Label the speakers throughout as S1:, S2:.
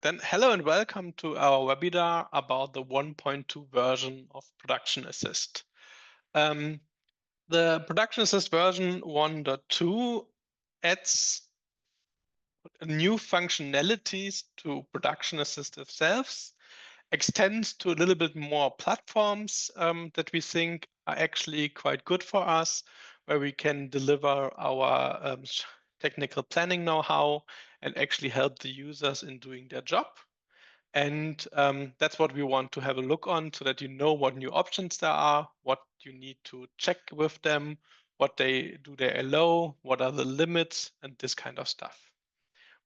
S1: Then hello and welcome to our webinar about the 1.2 version of Production Assist. The Production Assist version 1.2 adds new functionalities to Production Assist itself, extends to a little bit more platforms that we think are actually quite good for us, where we can deliver our technical planning know-how and actually help the users in doing their job. And that's what we want to have a look on so that you know what new options there are, what you need to check with them, what they allow, what are the limits, and this kind of stuff.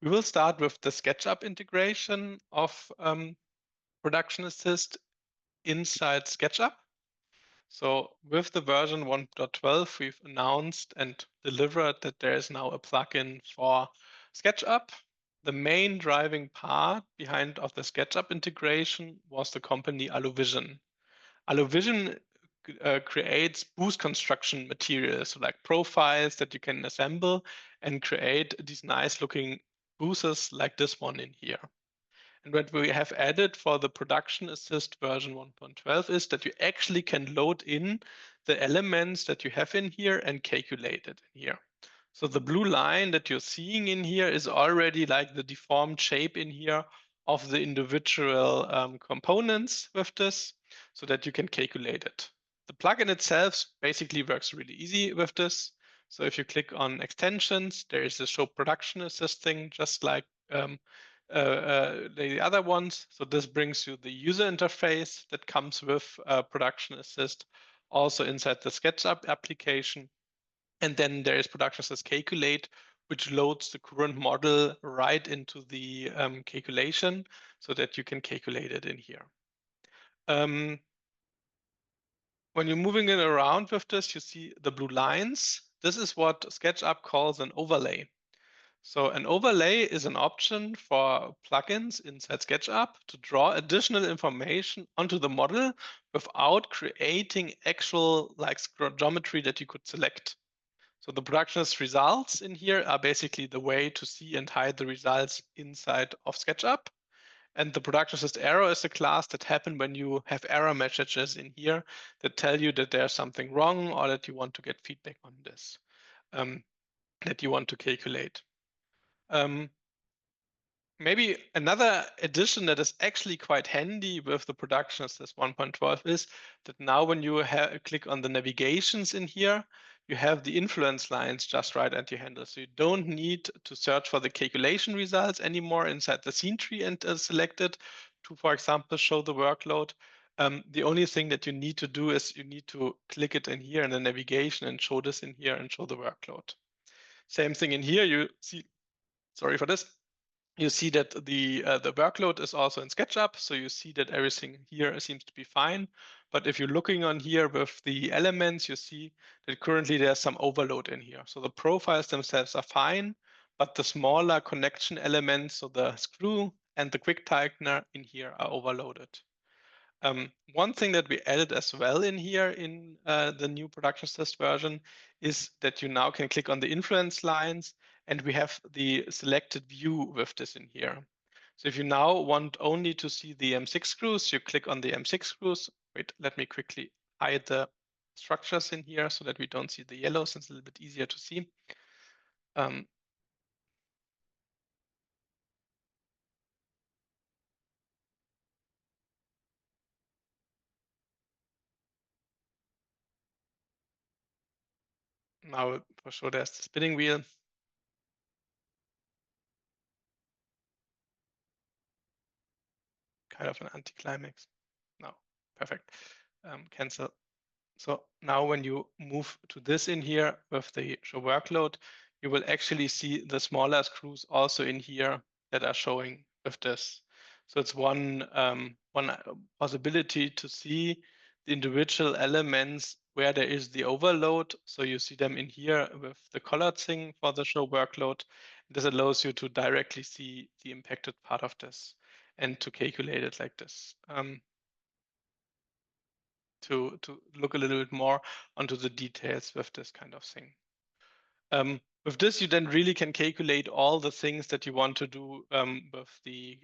S1: We will start with the SketchUp integration of Production Assist inside SketchUp. So with the version 1.12, we've announced and delivered that there is now a plugin for SketchUp. The main driving part behind of the SketchUp integration was the company Aluvision. Aluvision creates booth construction materials, so like profiles that you can assemble and create these nice looking booths like this one in here. And what we have added for the Production Assist version 1.12 is that you actually can load in the elements that you have in here and calculate it in here. So the blue line that you're seeing in here is already like the deformed shape in here of the individual components with this so that you can calculate it. The plugin itself basically works really easy with this. So if you click on extensions, there is a show production assist thing, just like the other ones. So this brings you the user interface that comes with production assist, also inside the SketchUp application. And then there is Production Assist Calculate, which loads the current model right into the calculation so that you can calculate it in here. When you're moving it around with this, you see the blue lines. This is what SketchUp calls an overlay. So an overlay is an option for plugins inside SketchUp to draw additional information onto the model without creating actual like geometry that you could select. So the productionist results in here are basically the way to see and hide the results inside of SketchUp. And the productionist error is a class that happen when you have error messages in here that tell you that there's something wrong or that you want to get feedback on this, that you want to calculate. Maybe another addition that is actually quite handy with the Production Assist 1.12 is that now when you click on the navigations in here, you have the influence lines just right at your handle. So you don't need to search for the calculation results anymore inside the scene tree and select it to, for example, show the workload. The only thing that you need to do is you need to click it in here in the navigation and show this in here and show the workload. Same thing in here, you see, sorry for this. You see that the workload is also in SketchUp, so you see that everything here seems to be fine. But if you're looking on here with the elements, you see that currently there's some overload in here. So the profiles themselves are fine, but the smaller connection elements, so the screw and the quick tightener in here are overloaded. One thing that we added as well in here in the new Production Assist version is that you now can click on the influence lines and we have the selected view with this in here. So if you now want only to see the M6 screws, you click on the M6 screws. Wait, let me quickly hide the structures in here so that we don't see the yellow, since it's a little bit easier to see. Now for sure there's the spinning wheel. Kind of an anticlimax. No, perfect. Cancel. So now when you move to this in here with the show workload, you will actually see the smaller screws also in here that are showing with this. So it's one possibility to see the individual elements where there is the overload. So you see them in here with the colored thing for the show workload. This allows you to directly see the impacted part of this and to calculate it like this. To look a little bit more onto the details with this kind of thing. With this, you then really can calculate all the things that you want to do with the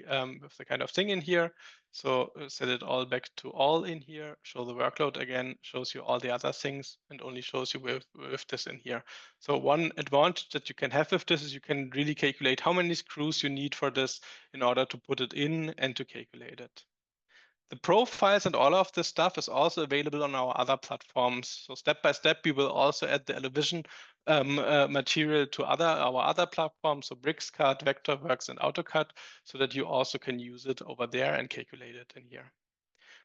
S1: kind of thing in here. So set it all back to all in here, show the workload again, shows you all the other things, and only shows you with this in here. So one advantage that you can have with this is you can really calculate how many screws you need for this in order to put it in and to calculate it. The profiles and all of this stuff is also available on our other platforms. So step by step, we will also add the Aluvision material to our other platforms, so BricsCAD, Vectorworks, and AutoCAD, so that you also can use it over there and calculate it in here.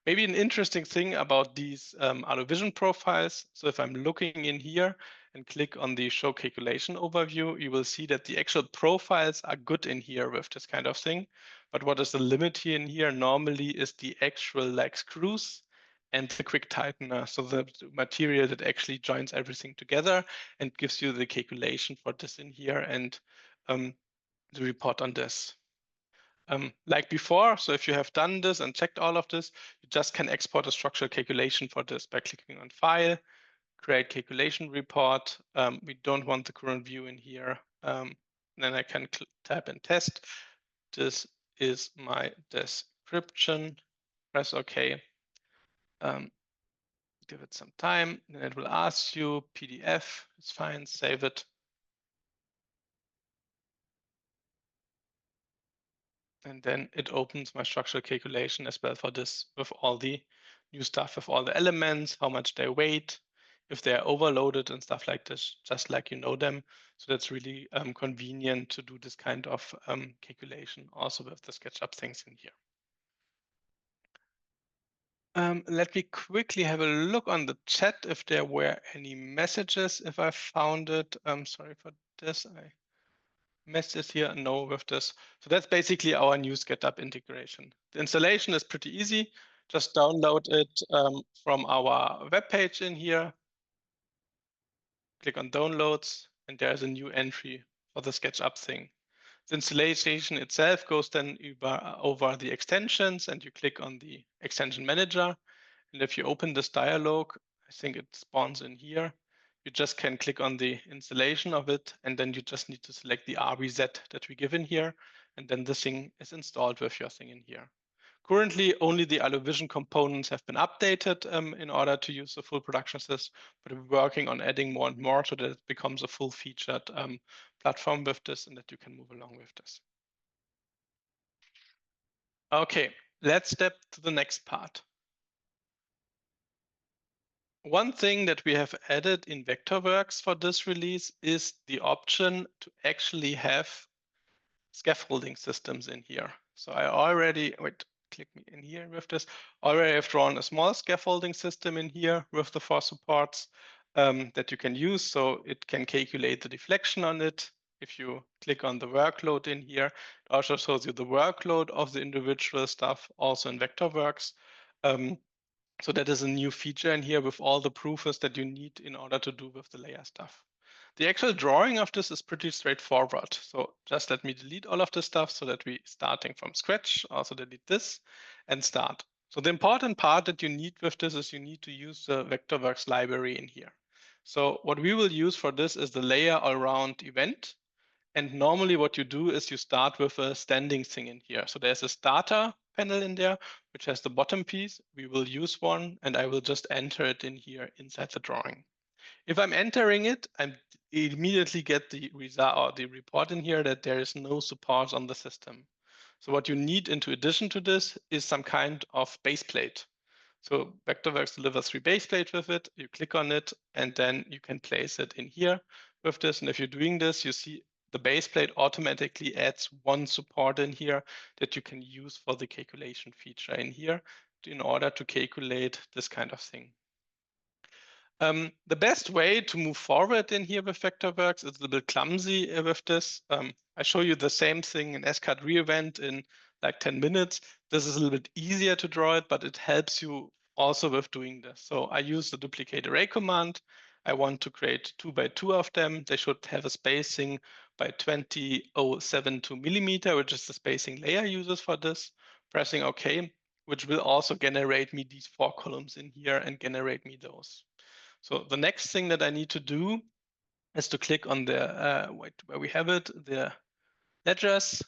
S1: Maybe an interesting thing about these Aluvision profiles. So if I'm looking in here and click on the show calculation overview, you will see that the actual profiles are good in here with this kind of thing. But what is the limit here in here normally is the actual like screws and the quick tightener. So the material that actually joins everything together and gives you the calculation for this in here and the report on this. Like before, so if you have done this and checked all of this, you just can export a structural calculation for this by clicking on File, Create Calculation Report. We don't want the current view in here. Then I can tap and test. This is my description. Press OK. Give it some time. Then it will ask you PDF. It's fine. Save it. And then it opens my structural calculation as well for this with all the new stuff, with all the elements, how much they weigh, if they're overloaded and stuff like this, just like you know them. So that's really convenient to do this kind of calculation also with the SketchUp things in here. Let me quickly have a look on the chat if there were any messages, if I found it. Sorry for this. I messed it here. No, with this. So that's basically our new SketchUp integration. The installation is pretty easy. Just download it from our web page in here. Click on downloads, and there's a new entry for the SketchUp thing. The installation itself goes then over the extensions, and you click on the extension manager. And if you open this dialog, I think it spawns in here. You just can click on the installation of it, and then you just need to select the RVZ that we give in here, and then this thing is installed with your thing in here. Currently, only the Aluvision components have been updated in order to use the full production system, but we're working on adding more and more so that it becomes a full-featured platform with this and that you can move along with this. Okay, let's step to the next part. One thing that we have added in Vectorworks for this release is the option to actually have scaffolding systems in here. So I already, click me in here with this, already have drawn a small scaffolding system in here with the 4 supports that you can use. So it can calculate the deflection on it. If you click on the workload in here, it also shows you the workload of the individual stuff also in Vectorworks. So that is a new feature in here with all the proofs that you need in order to do with the Layher stuff. The actual drawing of this is pretty straightforward. So just let me delete all of this stuff so that we starting from scratch, also delete this and start. So the important part that you need with this is you need to use the Vectorworks library in here. So what we will use for this is the Layher all-round event. And normally what you do is you start with a standing thing in here. So there's a starter panel in there, which has the bottom piece. We will use one and I will just enter it in here inside the drawing. If I'm entering it, I immediately get the result or the report in here that there is no support on the system. So what you need into addition to this is some kind of base plate. So Vectorworks delivers 3 base plates with it. You click on it and then you can place it in here with this. And if you're doing this, you see the base plate automatically adds 1 support in here that you can use for the calculation feature in here in order to calculate this kind of thing. The best way to move forward in here with Vectorworks is a little bit clumsy with this. I show you the same thing in SCAD Reevent in like 10 minutes. This is a little bit easier to draw it, but it helps you also with doing this. So I use the duplicate array command. I want to create 2 by 2 of them. They should have a spacing by 20.072 millimeter, which is the spacing Layher uses for this. Pressing OK, which will also generate me these 4 columns in here and generate me those. So the next thing that I need to do is to click on the where we have it, the ledgers.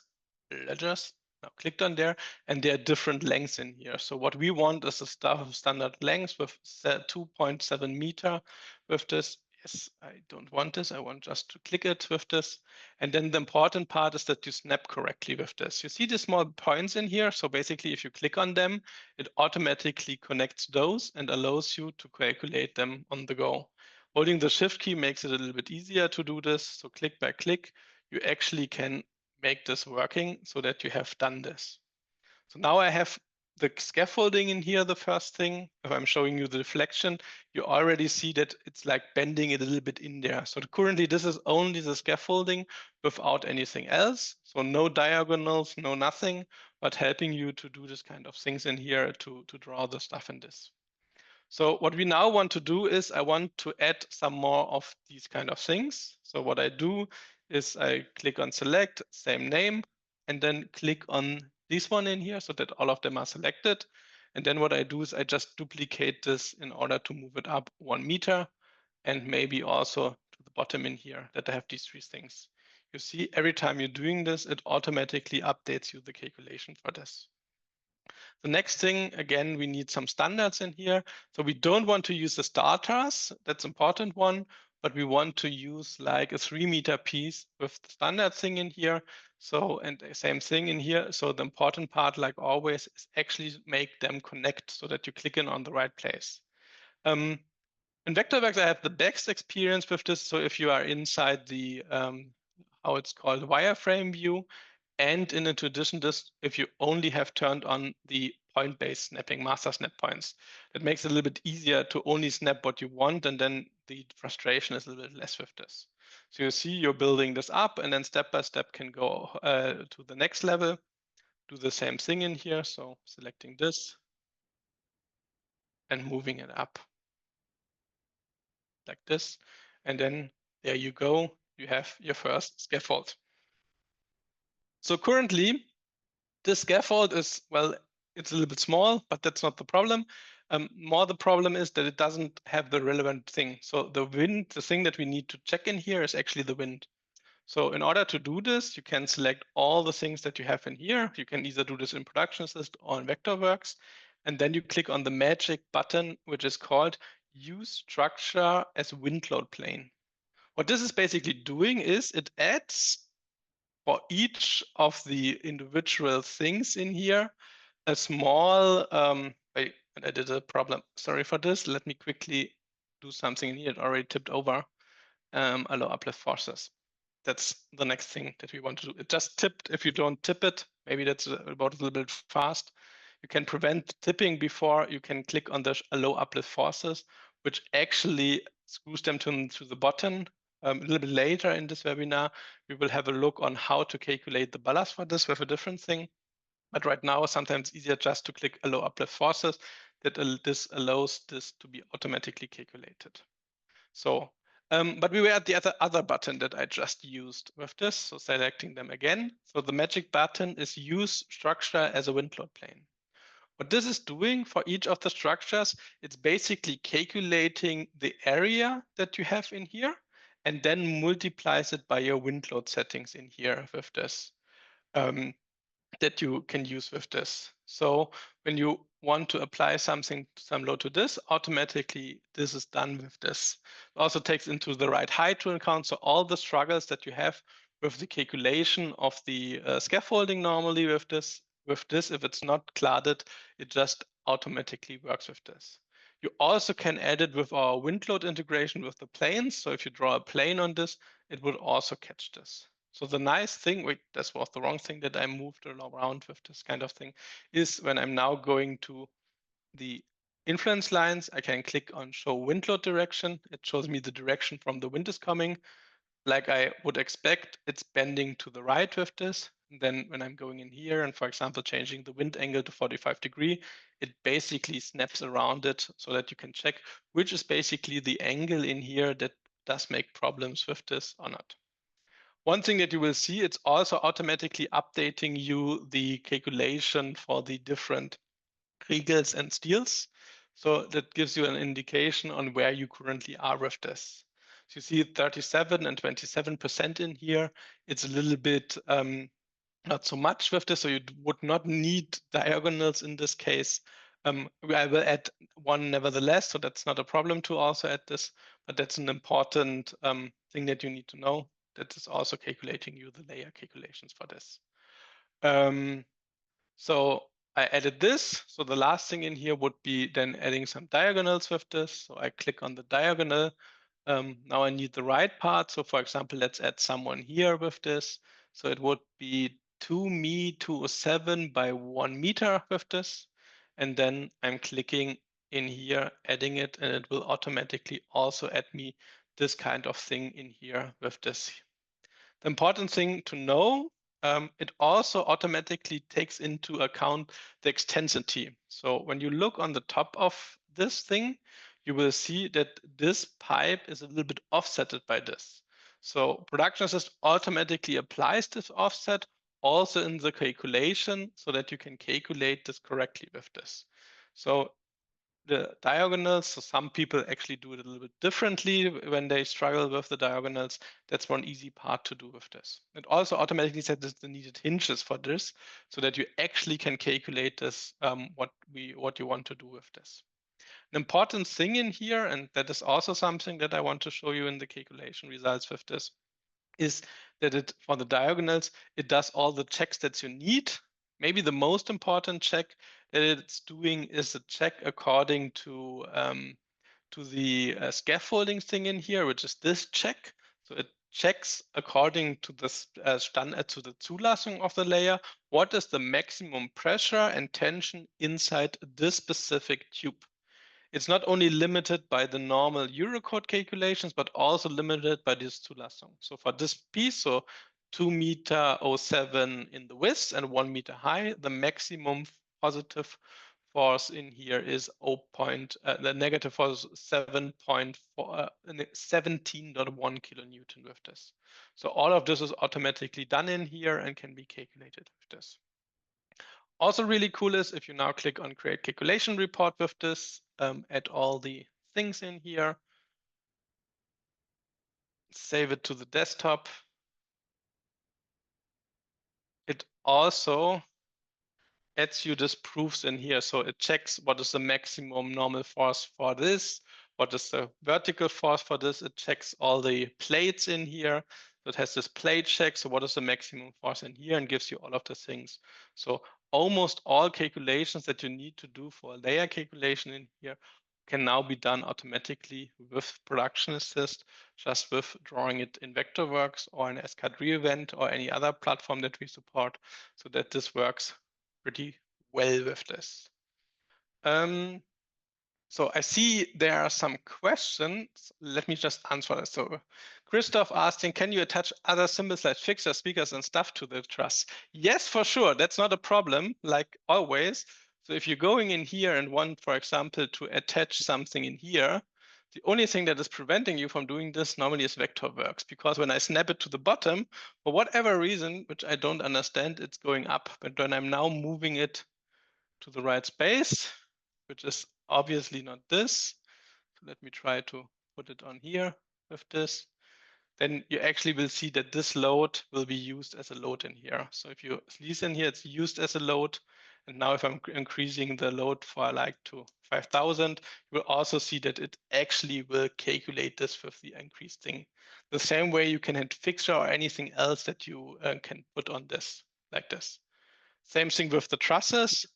S1: Now clicked on there, and there are different lengths in here. So what we want is a standard length with 2.7 meter with this. Yes, I don't want this. I want just to click it with this. And then the important part is that you snap correctly with this. You see the small points in here. So basically, if you click on them, it automatically connects those and allows you to calculate them on the go. Holding the shift key makes it a little bit easier to do this. So click by click, you actually can make this working so that you have done this. So now I have the scaffolding in here, the first thing. If I'm showing you the deflection, you already see that it's like bending it a little bit in there. So currently this is only the scaffolding without anything else. So no diagonals, no nothing, but helping you to do this kind of things in here to draw the stuff in this. So what we now want to do is I want to add some more of these kind of things. So what I do is I click on select, same name, and then click on this one in here so that all of them are selected. And then what I do is I just duplicate this in order to move it up 1 meter and maybe also to the bottom in here that I have these three things. You see, every time you're doing this, it automatically updates you the calculation for this. The next thing, again, we need some standards in here. So we don't want to use the starters, that's an important one, but we want to use like a 3 meter piece with the standard thing in here. So, and the same thing in here. So the important part, like always, is actually make them connect so that you click in on the right place. In Vectorworks, I have the best experience with this. So if you are inside the, how it's called, wireframe view, and in addition, this if you only have turned on the point-based snapping, master snap points, that makes it a little bit easier to only snap what you want, and then the frustration is a little bit less with this. So you see you're building this up, and then step by step can go to the next level. Do the same thing in here. So selecting this and moving it up like this. And then there you go. You have your first scaffold. So currently, this scaffold is, well, it's a little bit small, but that's not the problem. More the problem is that it doesn't have the relevant thing. So the wind, the thing that we need to check in here is actually the wind. So in order to do this, you can select all the things that you have in here. You can either do this in Production Assist or in Vectorworks. And then you click on the magic button, which is called Use Structure as Wind Load Plane. What this is basically doing is it adds for each of the individual things in here a small, wait, I did a problem. Sorry for this. Let me quickly do something in here. It already tipped over. Allow uplift forces. That's the next thing that we want to do. It just tipped. If you don't tip it, maybe that's about a little bit fast. You can prevent tipping before you can click on the allow uplift forces, which actually screws them to the bottom. A little bit later in this webinar, we will have a look on how to calculate the ballast for this with a different thing. But right now, sometimes easier just to click allow uplift forces that this allows this to be automatically calculated. So, but we were at the other button that I just used with this. So selecting them again. So the magic button is use structure as a wind load plane. What this is doing for each of the structures, it's basically calculating the area that you have in here and then multiplies it by your wind load settings in here with this. That you can use with this. So when you want to apply some load to this, automatically this is done with this. It also takes into the right height to account. So all the struggles that you have with the calculation of the scaffolding normally with this, if it's not cladded, it just automatically works with this. You also can add it with our wind load integration with the planes. So if you draw a plane on this, it would also catch this. So the nice thing, wait, this was the wrong thing that I moved around with this kind of thing, is when I'm now going to the influence lines, I can click on show wind load direction. It shows me the direction from the wind is coming. Like I would expect, it's bending to the right with this. And then when I'm going in here and, for example, changing the wind angle to 45 degrees, it basically snaps around it so that you can check which is basically the angle in here that does make problems with this or not. One thing that you will see, it's also automatically updating you the calculation for the different riegels and steels. So that gives you an indication on where you currently are with this. So you see 37 and 27% in here. It's a little bit not so much with this, so you would not need diagonals in this case. I will add one nevertheless, so that's not a problem to also add this, but that's an important thing that you need to know. That is also calculating you the layer calculations for this. So I added this. So the last thing in here would be then adding some diagonals with this. So I click on the diagonal. Now I need the right part. So for example, let's add someone here with this. So it would be 2m207 by 1 meter with this. And then I'm clicking in here, adding it, and it will automatically also add me this kind of thing in here with this. The important thing to know, it also automatically takes into account the extensity. So when you look on the top of this thing, you will see that this pipe is a little bit offsetted by this. So Production Assist automatically applies this offset also in the calculation so that you can calculate this correctly with this. So the diagonals, so some people actually do it a little bit differently when they struggle with the diagonals. That's one easy part to do with this. It also automatically sets the needed hinges for this so that you actually can calculate this, what you want to do with this. An important thing in here, and that is also something that I want to show you in the calculation results with this, is that it, for the diagonals, it does all the checks that you need. Maybe the most important check that it's doing is a check according to the scaffolding thing in here, which is this check. So it checks according to the to the Zulassung of the layer, what is the maximum pressure and tension inside this specific tube. It's not only limited by the normal Eurocode calculations, but also limited by this Zulassung. So for this piece, so 2m07 in the width and 1 meter high, the maximum positive force in here is the negative force 7.4, 17.1 kilonewton with this. So all of this is automatically done in here and can be calculated with this. Also really cool is if you now click on create calculation report with this, add all the things in here, save it to the desktop. It also adds you this proofs in here. So it checks what is the maximum normal force for this, what is the vertical force for this. It checks all the plates in here. So it has this plate check. So what is the maximum force in here and gives you all of the things. So almost all calculations that you need to do for a layer calculation in here can now be done automatically with Production Assist, just with drawing it in Vectorworks or in SCAD Reevent or any other platform that we support, so that this works pretty well with this. So I see there are some questions. Let me just answer this. So Christoph asking, can you attach other symbols like fixtures, speakers, and stuff to the truss? Yes, for sure. That's not a problem, like always. So if you're going in here and want, for example, to attach something in here, the only thing that is preventing you from doing this normally is Vectorworks, because when I snap it to the bottom, for whatever reason, which I don't understand, it's going up. But when I'm now moving it to the right space, which is obviously not this. So let me try to put it on here with this. Then you actually will see that this load will be used as a load in here. So if you lease in here, it's used as a load. And now if I'm increasing the load for like to 5,000, you will also see that it actually will calculate this with the increased thing. The same way you can hit fixture or anything else that you can put on this, like this. Same thing with the trusses.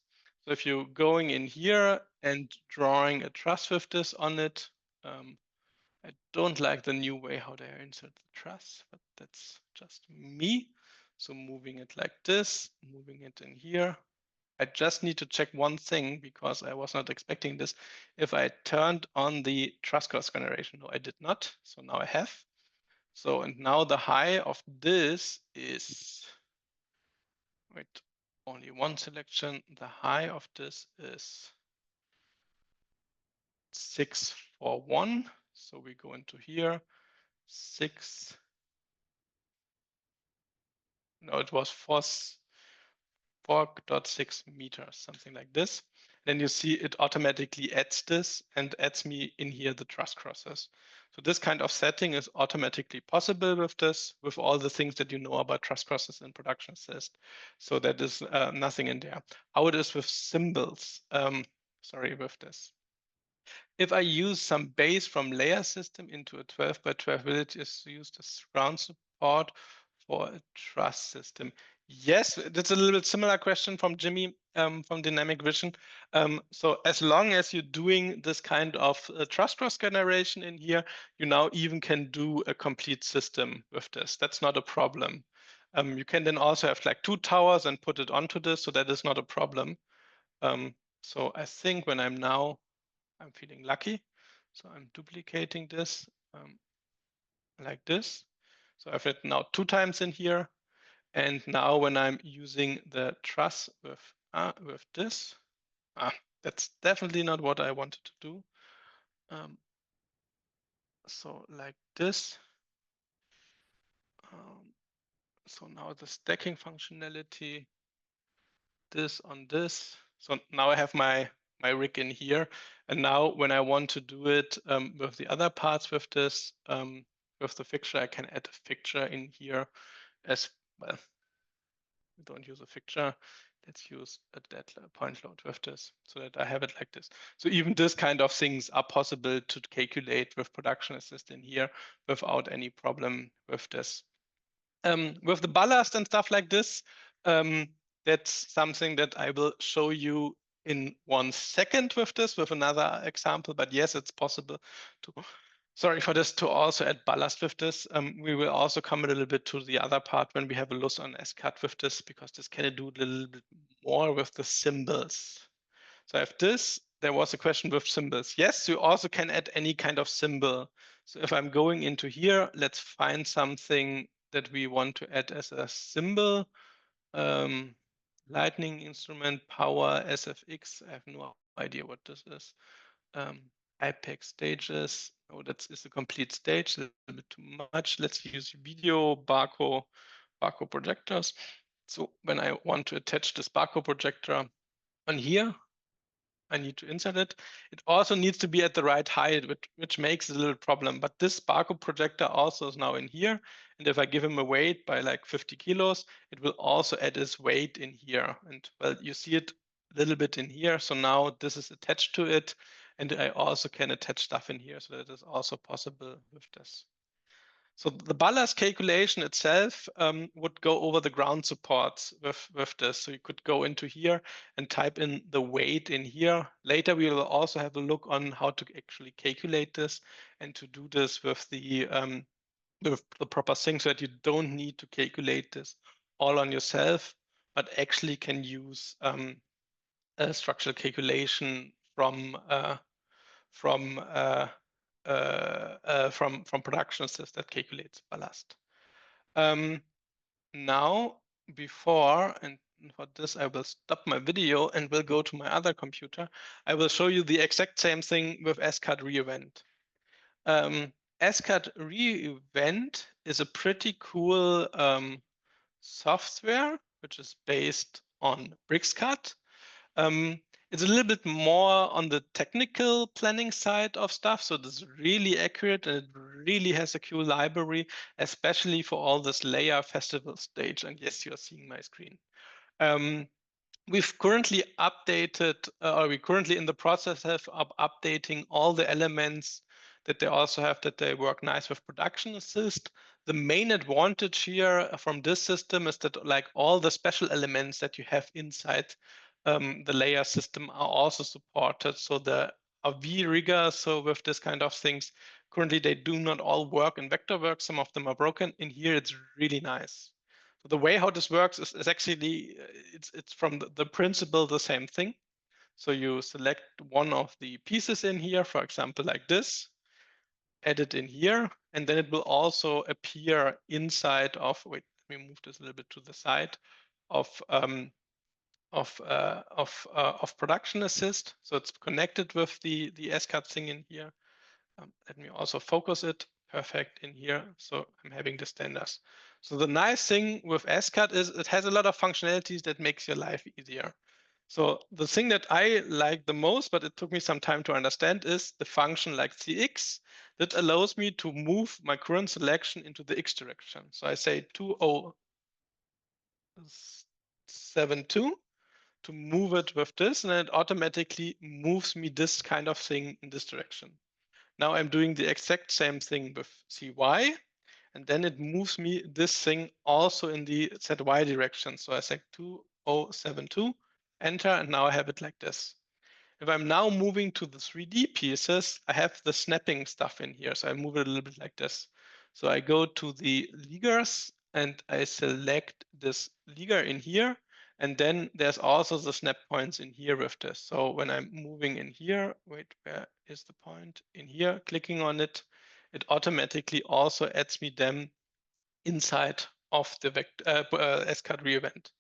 S1: So if you're going in here and drawing a truss with this on it, I don't like the new way how they insert the truss, but that's just me. So moving it like this, moving it in here. I just need to check one thing because I was not expecting this. If I turned on the truss cost generation, no, I did not. So now I have. So, and now the high of this is, wait, only one selection. The high of this is 641. So we go into here, 6. No, it was 4.6 meters, something like this. Then you see it automatically adds this and adds me in here the truss crosses. So this kind of setting is automatically possible with this, with all the things that you know about truss crosses in Production Assist. So that is nothing in there. How it is with symbols, sorry, with this. If I use some base from Layher system into a 12 by 12, will it just use the ground support for a truss system? Yes, that's a little bit similar question from Jimmy from Dynamic Vision. So as long as you're doing this kind of truss cross generation in here, you now even can do a complete system with this. That's not a problem. You can then also have like 2 towers and put it onto this, so that is not a problem. So I think when I'm feeling lucky. So I'm duplicating this like this. So I've written now 2 times in here. And now when I'm using the truss with this, that's definitely not what I wanted to do. So like this. So now the stacking functionality, this on this. So now I have my rig in here. And now when I want to do it with the other parts with this, with the fixture, I can add a fixture in here as well. We don't use a fixture. Let's use a dead point load with this so that I have it like this. So even this kind of things are possible to calculate with Production Assist in here without any problem with this. With the ballast and stuff like this, that's something that I will show you in 1 second with this, with another example. But yes, it's possible to, sorry for this, to also add ballast with this. We will also come a little bit to the other part when we have a look on SCAD with this, because this can do a little bit more with the symbols. So I have this. There was a question with symbols. Yes, you also can add any kind of symbol. So if I'm going into here, let's find something that we want to add as a symbol. Lightning instrument, power, SFX. I have no idea what this is. IPEX stages. Oh, that is a complete stage, a little bit too much. Let's use video Barco projectors. So when I want to attach this Barco projector on here, I need to insert it. It also needs to be at the right height, which makes it a little problem. But this Barco projector also is now in here. And if I give him a weight by like 50 kilos, it will also add his weight in here. And well, you see it a little bit in here. So now this is attached to it. And I also can attach stuff in here. So that is also possible with this. So the ballast calculation itself would go over the ground supports with this. So you could go into here and type in the weight in here. Later, we will also have a look on how to actually calculate this and to do this with the proper thing so that you don't need to calculate this all on yourself, but actually can use a structural calculation from Production Assist that calculates ballast. Now, before, and for this, I will stop my video and will go to my other computer. I will show you the exact same thing with SCAD Reevent. SCAD Reevent is a pretty cool software, which is based on BricsCAD. It's a little bit more on the technical planning side of stuff. So this is really accurate and it really has a cool library, especially for all this Layher festival stage. And yes, you are seeing my screen. We've currently updated, or we're currently in the process of updating all the elements that they also have, that they work nice with Production Assist. The main advantage here from this system is that like all the special elements that you have inside the Layher system are also supported. So the AV rigger, so with this kind of things, currently they do not all work in Vectorworks. Some of them are broken. In here, it's really nice. So the way how this works is actually, it's from the principle the same thing. So you select one of the pieces in here, for example, like this, add it in here, and then it will also appear inside of, wait, let me move this a little bit to the side of Production Assist. So it's connected with the SCAD thing in here. Let me also focus it perfect in here. So I'm having the standards. So the nice thing with SCAD is it has a lot of functionalities that makes your life easier. So the thing that I like the most, but it took me some time to understand, is the function like CX that allows me to move my current selection into the X direction. So I say 2072 to move it with this, and it automatically moves me this kind of thing in this direction. Now I'm doing the exact same thing with CY, and then it moves me this thing also in the ZY direction. So I say 2072, enter, and now I have it like this. If I'm now moving to the 3D pieces, I have the snapping stuff in here. So I move it a little bit like this. So I go to the ligers and I select this liger in here. And then there's also the snap points in here with this. So when I'm moving in here, wait, where is the point? In here, clicking on it, it automatically also adds me them inside of the SCAD Reevent.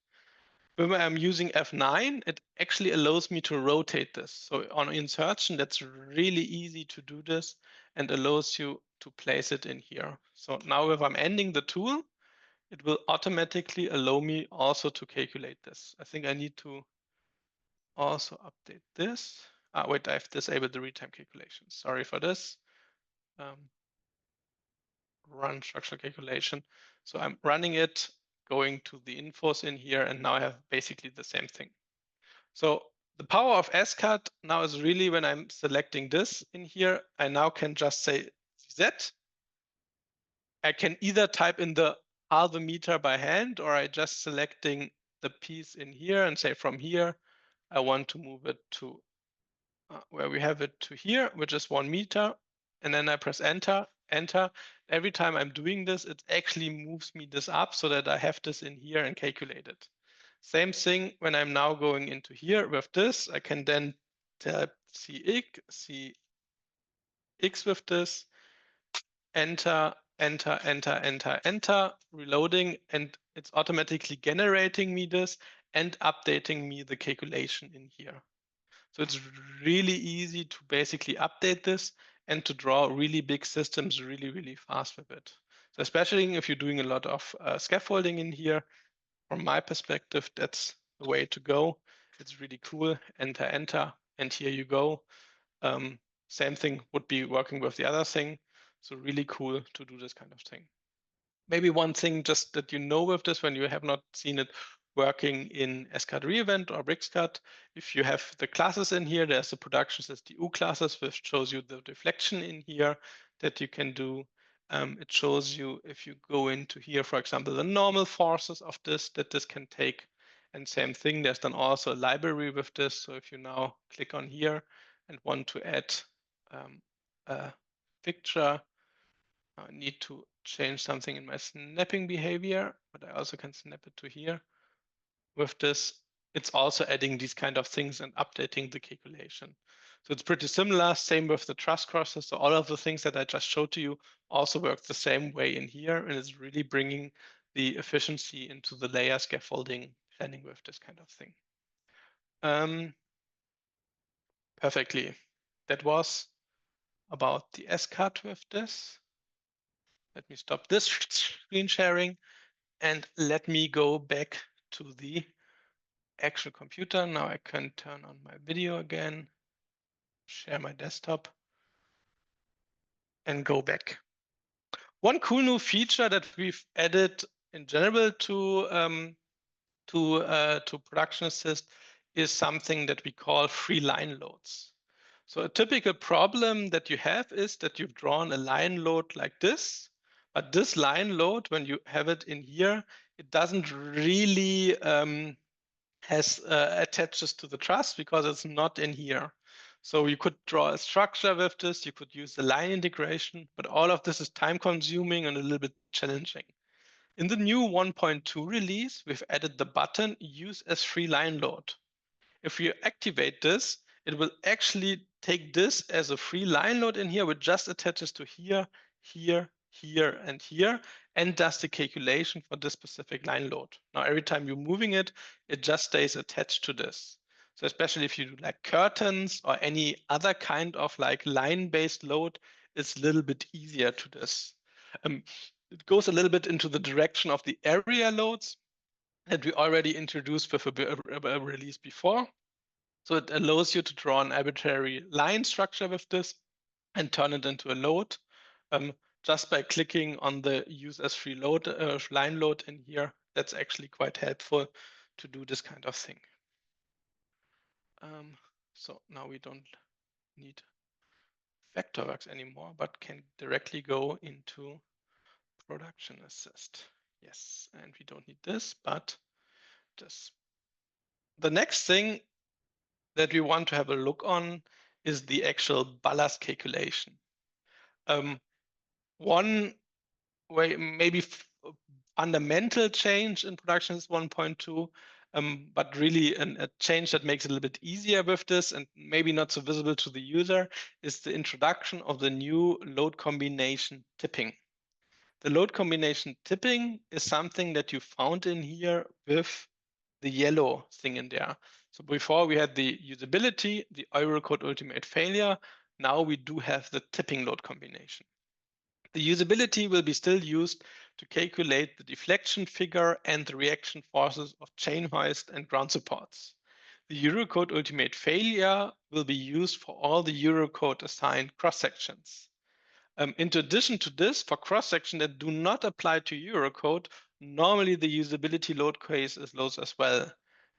S1: When I'm using F9, it actually allows me to rotate this. So on insertion, that's really easy to do this and allows you to place it in here. So now if I'm ending the tool, it will automatically allow me also to calculate this. I think I need to also update this. Wait, I've disabled the real-time calculation. Sorry for this. Run structural calculation. So I'm running it, going to the infos in here, and now I have basically the same thing. So the power of SCAD now is really when I'm selecting this in here, I now can just say Z. I can either type in the half a meter by hand, or I just selecting the piece in here and say from here, I want to move it to where we have it to here, which is 1 meter. And then I press enter, enter. Every time I'm doing this, it actually moves me this up so that I have this in here and calculate it. Same thing when I'm now going into here with this, I can then type CX with this, enter, enter, enter, enter, enter, reloading, and it's automatically generating me this and updating me the calculation in here. So it's really easy to basically update this and to draw really big systems really, really fast with it. So especially if you're doing a lot of scaffolding in here, from my perspective, that's the way to go. It's really cool. Enter, enter, and here you go. Same thing would be working with the other thing. So really cool to do this kind of thing. Maybe one thing just that you know with this when you have not seen it working in SCAD Reevent or BricsCAD, if you have the classes in here, there's the production SDU classes, which shows you the deflection in here that you can do. It shows you if you go into here, for example, the normal forces of this that this can take. And same thing, there's then also a library with this. So if you now click on here and want to add a picture, I need to change something in my snapping behavior, but I also can snap it to here. With this, it's also adding these kind of things and updating the calculation. So it's pretty similar, same with the truss crosses. So all of the things that I just showed to you also work the same way in here, and it's really bringing the efficiency into the layer scaffolding planning with this kind of thing. Perfectly. That was about the SCAD with this. Let me stop this screen sharing and let me go back to the actual computer. Now I can turn on my video again, share my desktop, and go back. One cool new feature that we've added in general to Production Assist is something that we call free line loads. So a typical problem that you have is that you've drawn a line load like this, but this line load, when you have it in here, it doesn't really has attaches to the truss because it's not in here. So you could draw a structure with this, you could use the line integration, but all of this is time consuming and a little bit challenging. In the new 1.2 release, we've added the button use as free line load. If you activate this, it will actually take this as a free line load in here, which just attaches to here, here, here, and here, and does the calculation for this specific line load. Now, every time you're moving it, it just stays attached to this. So especially if you do like curtains or any other kind of like line-based load, it's a little bit easier to this. It goes a little bit into the direction of the area loads that we already introduced with a release before. So it allows you to draw an arbitrary line structure with this and turn it into a load just by clicking on the use as free load line load in here. That's actually quite helpful to do this kind of thing. So now we don't need Vectorworks anymore, but can directly go into Production Assist. Yes, and we don't need this, but this. The next thing that we want to have a look on is the actual ballast calculation. One way, maybe fundamental change in production is 1.2, but really a change that makes it a little bit easier with this and maybe not so visible to the user is the introduction of the new load combination tipping. The load combination tipping is something that you found in here with the yellow thing in there. So before we had the usability, the Eurocode ultimate failure. Now we do have the tipping load combination. The usability will be still used to calculate the deflection figure and the reaction forces of chain hoist and ground supports. The Eurocode ultimate failure will be used for all the Eurocode assigned cross sections. In addition to this, for cross-section that do not apply to Eurocode, normally the usability load case is low as well.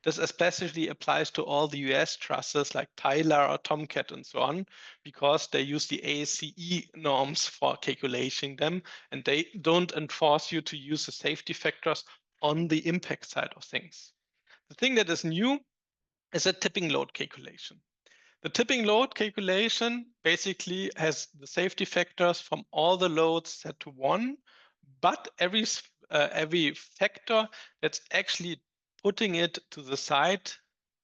S1: This especially applies to all the US trusses like Tyler or Tomcat and so on, because they use the ASCE norms for calculating them, and they don't enforce you to use the safety factors on the impact side of things. The thing that is new is a tipping load calculation. The tipping load calculation basically has the safety factors from all the loads set to 1, but every factor that's actually putting it to the side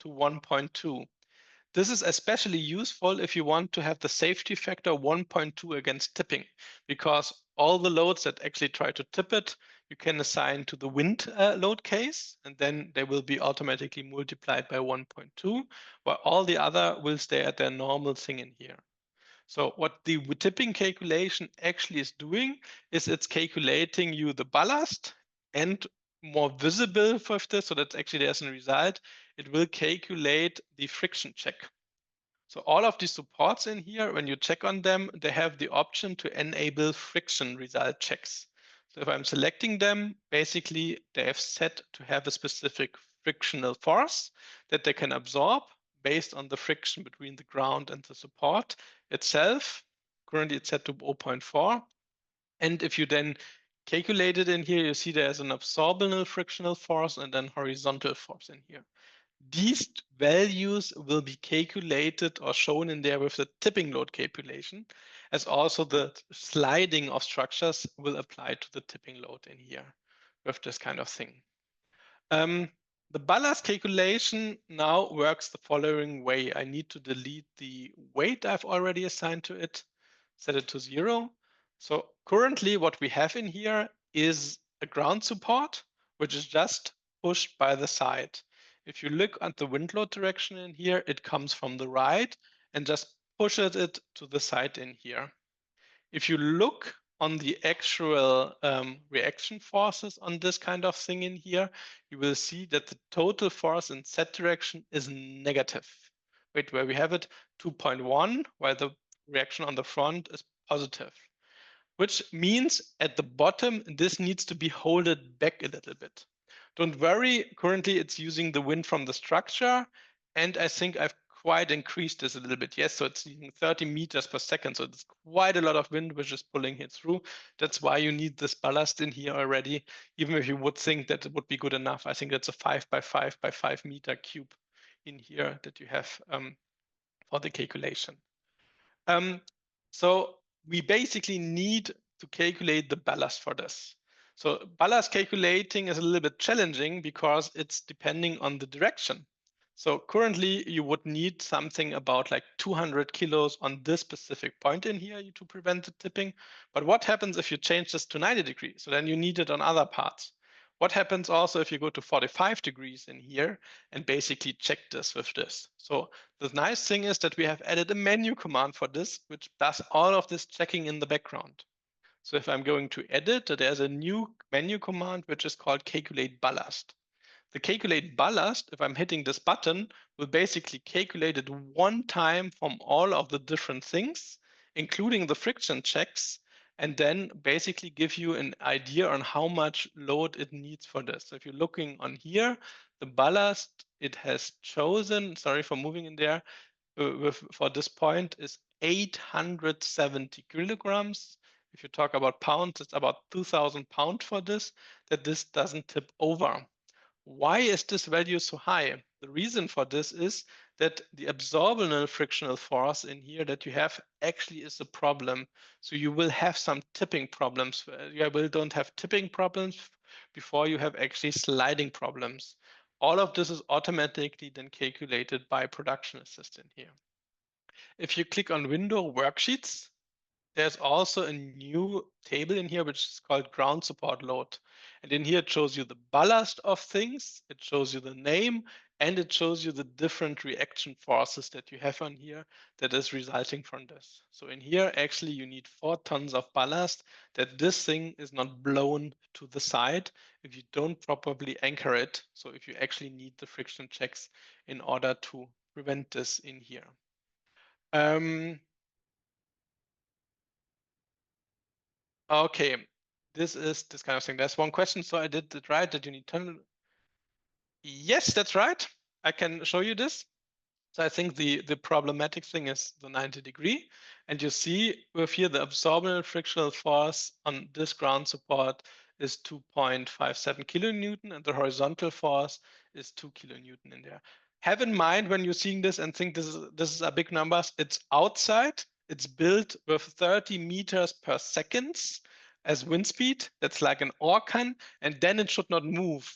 S1: to 1.2. This is especially useful if you want to have the safety factor 1.2 against tipping, because all the loads that actually try to tip it, you can assign to the wind load case, and then they will be automatically multiplied by 1.2, while all the other will stay at their normal thing in here. So what the tipping calculation actually is doing is it's calculating you the ballast, and more visible for this, so that actually there's a result, it will calculate the friction check. So all of these supports in here, when you check on them, they have the option to enable friction result checks. So if I'm selecting them, basically they have set to have a specific frictional force that they can absorb based on the friction between the ground and the support itself. Currently it's set to 0.4. And if you then calculate it in here, you see there's an absorbable frictional force and then horizontal force in here. These values will be calculated or shown in there with the tipping load calculation, as also the sliding of structures will apply to the tipping load in here with this kind of thing. The ballast calculation now works the following way. I need to delete the weight I've already assigned to it, set it to 0. So currently what we have in here is a ground support, which is just pushed by the side. If you look at the wind load direction in here, it comes from the right and just pushes it to the side in here. If you look on the actual reaction forces on this kind of thing in here, you will see that the total force in Z direction is negative. Wait, where we have it, 2.1, while the reaction on the front is positive. Which means at the bottom, this needs to be holded back a little bit. Don't worry, currently it's using the wind from the structure, and I think I've quite increased this a little bit. Yes, so it's using 30 meters per second, so it's quite a lot of wind which is pulling it through. That's why you need this ballast in here already, even if you would think that it would be good enough. I think it's a 5 by 5 by 5 meter cube in here that you have for the calculation. So we basically need to calculate the ballast for this. So ballast calculating is a little bit challenging because it's depending on the direction. So currently you would need something about like 200 kilos on this specific point in here to prevent the tipping. But what happens if you change this to 90 degrees? So then you need it on other parts. What happens also if you go to 45 degrees in here and basically check this with this? So the nice thing is that we have added a menu command for this, which does all of this checking in the background. So if I'm going to edit, there's a new menu command, which is called calculate ballast. The calculate ballast, if I'm hitting this button, will basically calculate it one time from all of the different things, including the friction checks, and then basically give you an idea on how much load it needs for this. So if you're looking on here, the ballast it has chosen, sorry for moving in there, for this point is 870 kilograms. If you talk about pounds, it's about 2,000 pounds for this, that this doesn't tip over. Why is this value so high? The reason for this is that the absorptional frictional force in here that you have actually is a problem. So you will have some tipping problems. You will don't have tipping problems before you have actually sliding problems. All of this is automatically then calculated by Production Assistant here. If you click on Window Worksheets, there's also a new table in here, which is called ground support load. And in here, it shows you the ballast of things, it shows you the name, and it shows you the different reaction forces that you have on here that is resulting from this. So in here, actually, you need 4 tons of ballast that this thing is not blown to the side if you don't properly anchor it. So if you actually need the friction checks in order to prevent this in here. Okay, this is this kind of thing. There's one question. So I did it right that you need 10. Yes, that's right. I can show you this. So I think the problematic thing is the 90-degree. And you see with here the absorbable frictional force on this ground support is 2.57 kilonewton and the horizontal force is 2 kilonewton in there. Have in mind when you're seeing this and think this is a big numbers, it's outside. It's built with 30 meters per seconds as wind speed. That's like an Orkan, and then it should not move.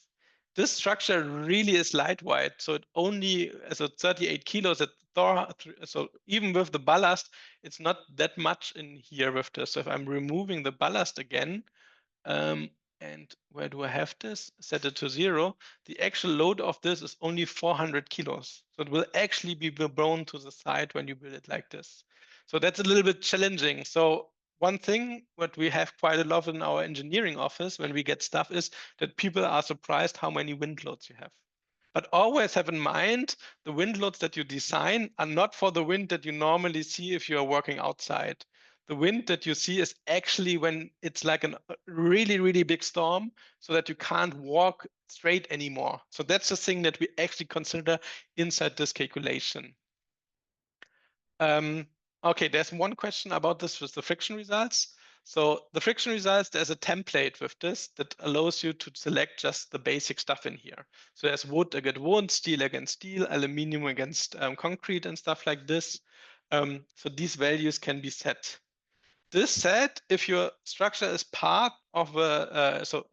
S1: This structure really is lightweight, so it only so 38 kilos at Thor. So even with the ballast, it's not that much in here with this. So if I'm removing the ballast again, and where do I have this? Set it to 0. The actual load of this is only 400 kilos. So it will actually be blown to the side when you build it like this. So that's a little bit challenging. So one thing what we have quite a lot in our engineering office when we get stuff is that people are surprised how many wind loads you have. But always have in mind the wind loads that you design are not for the wind that you normally see if you are working outside. The wind that you see is actually when it's like a really, really big storm so that you can't walk straight anymore. So that's the thing that we actually consider inside this calculation. Okay, there's one question about this with the friction results. So the friction results, there's a template with this that allows you to select just the basic stuff in here. So there's wood against wood, steel against steel, aluminum against concrete and stuff like this. So these values can be set. This said, if your structure is part of a, so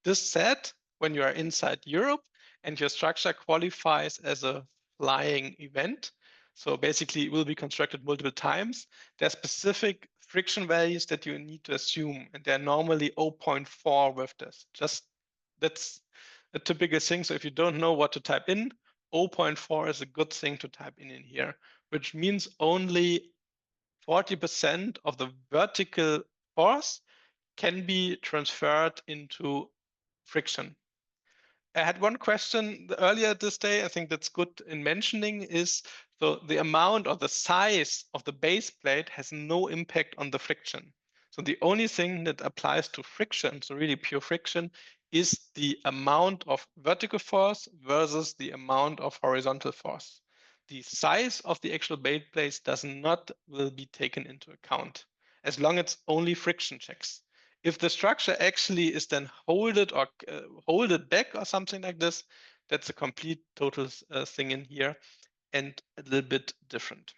S1: this said, when you are inside Europe and your structure qualifies as a flying event, so basically it will be constructed multiple times, there are specific friction values that you need to assume, and they're normally 0.4 with this. Just that's a typical thing. So if you don't know what to type in, 0.4 is a good thing to type in here, which means only 40% of the vertical force can be transferred into friction. I had one question earlier this day, I think that's good in mentioning, is so the amount or the size of the base plate has no impact on the friction. So the only thing that applies to friction, so really pure friction, is the amount of vertical force versus the amount of horizontal force. The size of the actual base plate does not will be taken into account as long as it's only friction checks. If the structure actually is then holded or holded back or something like this, that's a complete total thing in here and a little bit different.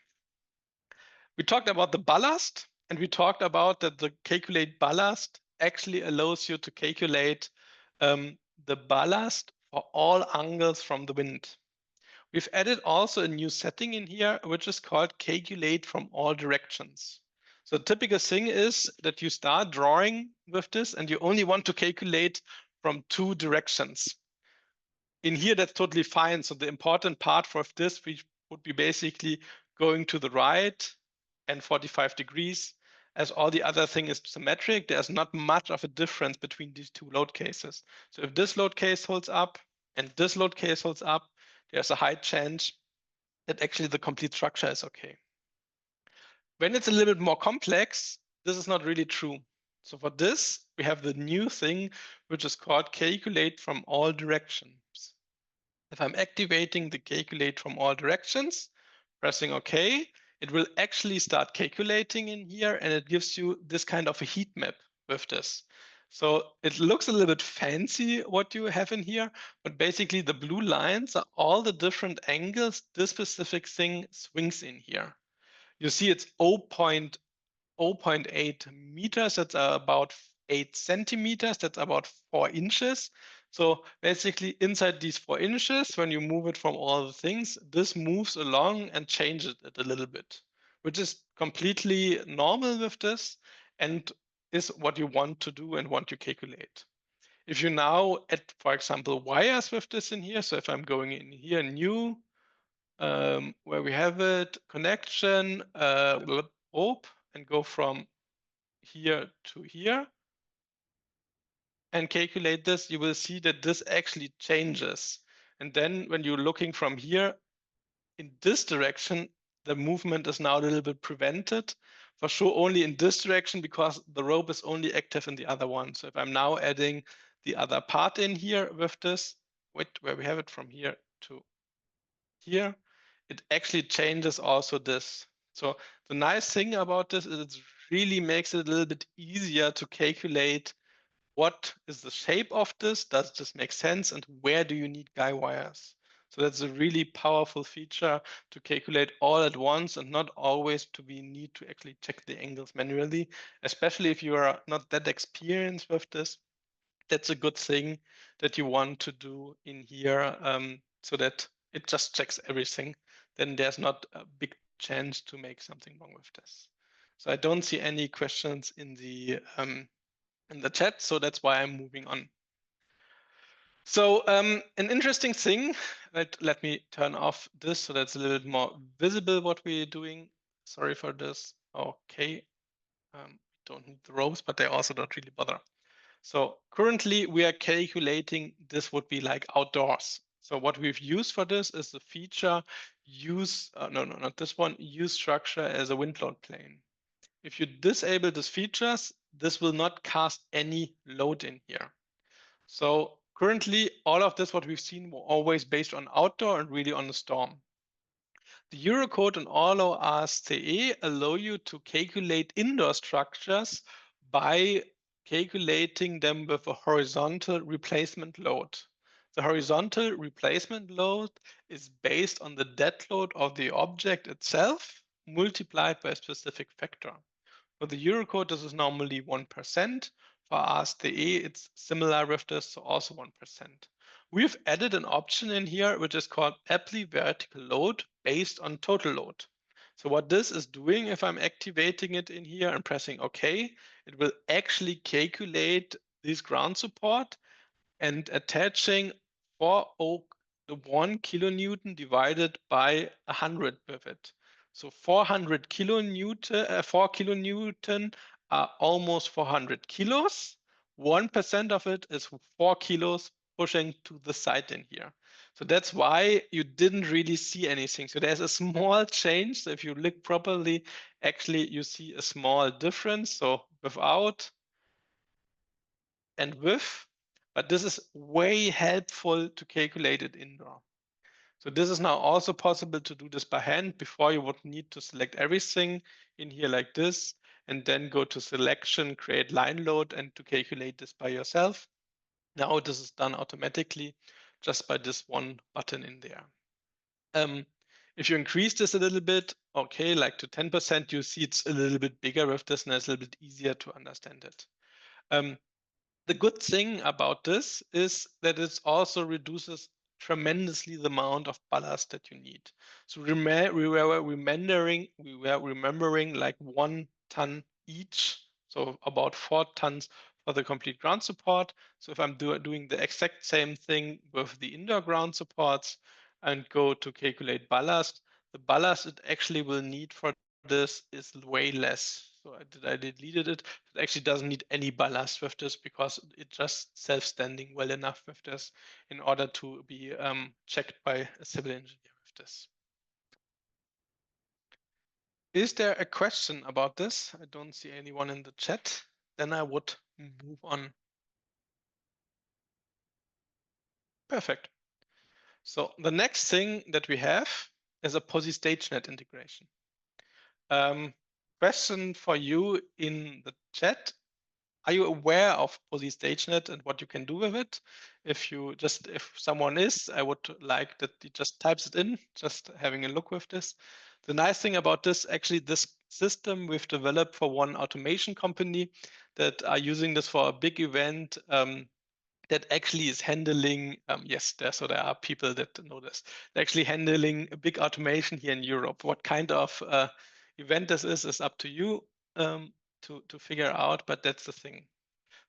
S1: We talked about the ballast and we talked about that the calculate ballast actually allows you to calculate the ballast for all angles from the wind. We've added also a new setting in here, which is called calculate from all directions. So the typical thing is that you start drawing with this and you only want to calculate from 2 directions. In here, that's totally fine. So the important part for this would be basically going to the right and 45 degrees, as all the other thing is symmetric. There's not much of a difference between these 2 load cases. So if this load case holds up, and this load case holds up, there's a high chance that actually the complete structure is okay. When it's a little bit more complex, this is not really true. So for this, we have the new thing, which is called calculate from all directions. If I'm activating the calculate from all directions, pressing OK, it will actually start calculating in here, and it gives you this kind of a heat map with this. So it looks a little bit fancy what you have in here, but basically the blue lines are all the different angles this specific thing swings in here. You see it's 0.8 meters, that's about 8 centimeters, that's about 4 inches. So basically inside these 4 inches, when you move it from all the things, this moves along and changes it a little bit, which is completely normal with this and is what you want to do and want to calculate. If you now add, for example, wires with this in here, so if I'm going in here, new, where we have it, connection, rope, and go from here to here and calculate this, you will see that this actually changes. And then when you're looking from here in this direction, the movement is now a little bit prevented. For sure, only in this direction because the rope is only active in the other one. So if I'm now adding the other part in here with this, where we have it from here to here, it actually changes also this. So the nice thing about this is it really makes it a little bit easier to calculate what is the shape of this, does this make sense, and where do you need guy wires. So that's a really powerful feature to calculate all at once and not always to be need to actually check the angles manually, especially if you are not that experienced with this. That's a good thing that you want to do in here, so that it just checks everything. Then there's not a big chance to make something wrong with this. So I don't see any questions in the chat, so that's why I'm moving on. So an interesting thing, let me turn off this so that's a little bit more visible what we're doing. Sorry for this. Okay, don't need the ropes, but they also don't really bother. So currently we are calculating this would be like outdoors. So what we've used for this is the feature use, not this one, use structure as a wind load plane. If you disable these features, this will not cast any load in here. So currently all of this, what we've seen, were always based on outdoor and really on the storm. The Eurocode and all of ASCE allow you to calculate indoor structures by calculating them with a horizontal replacement load. The horizontal replacement load is based on the dead load of the object itself multiplied by a specific factor. For the Eurocode, this is normally 1%. For ASCE, it's similar with this, so also 1%. We've added an option in here, which is called apply vertical load based on total load. So what this is doing, if I'm activating it in here and pressing OK, it will actually calculate this ground support and attaching 401 kilonewton divided by 100 with it. So 400 kilonewton, 4 kilonewton are almost 400 kilos. 1% of it is 4 kilos pushing to the side in here. So that's why you didn't really see anything. So there's a small change. So if you look properly, actually you see a small difference. So without and with, but this is way helpful to calculate it indoor. So this is now also possible to do this by hand. Before you would need to select everything in here like this, and then go to selection, create line load, and to calculate this by yourself. Now this is done automatically just by this one button in there. If you increase this a little bit, okay, like to 10%, you see it's a little bit bigger with this and it's a little bit easier to understand it. The good thing about this is that it also reduces tremendously the amount of ballast that you need. So we were remembering like 1 ton each, so about 4 tons for the complete ground support. So if I'm doing the exact same thing with the indoor ground supports and go to calculate ballast, the ballast it actually will need for this is way less. So I deleted it. It actually doesn't need any ballast with this because it's just self-standing well enough with this in order to be checked by a civil engineer with this. Is there a question about this? I don't see anyone in the chat. Then I would move on. Perfect. So the next thing that we have is a Posi StageNet integration. Question for you in the chat. Are you aware of Posi StageNet and what you can do with it? If someone is, I would like that he just types it in, just having a look with this. The nice thing about this, actually, this system we've developed for one automation company that are using this for a big event that actually is handling, yes, there are people that know this. They're actually handling a big automation here in Europe. What kind of event this is up to you to figure out, but that's the thing.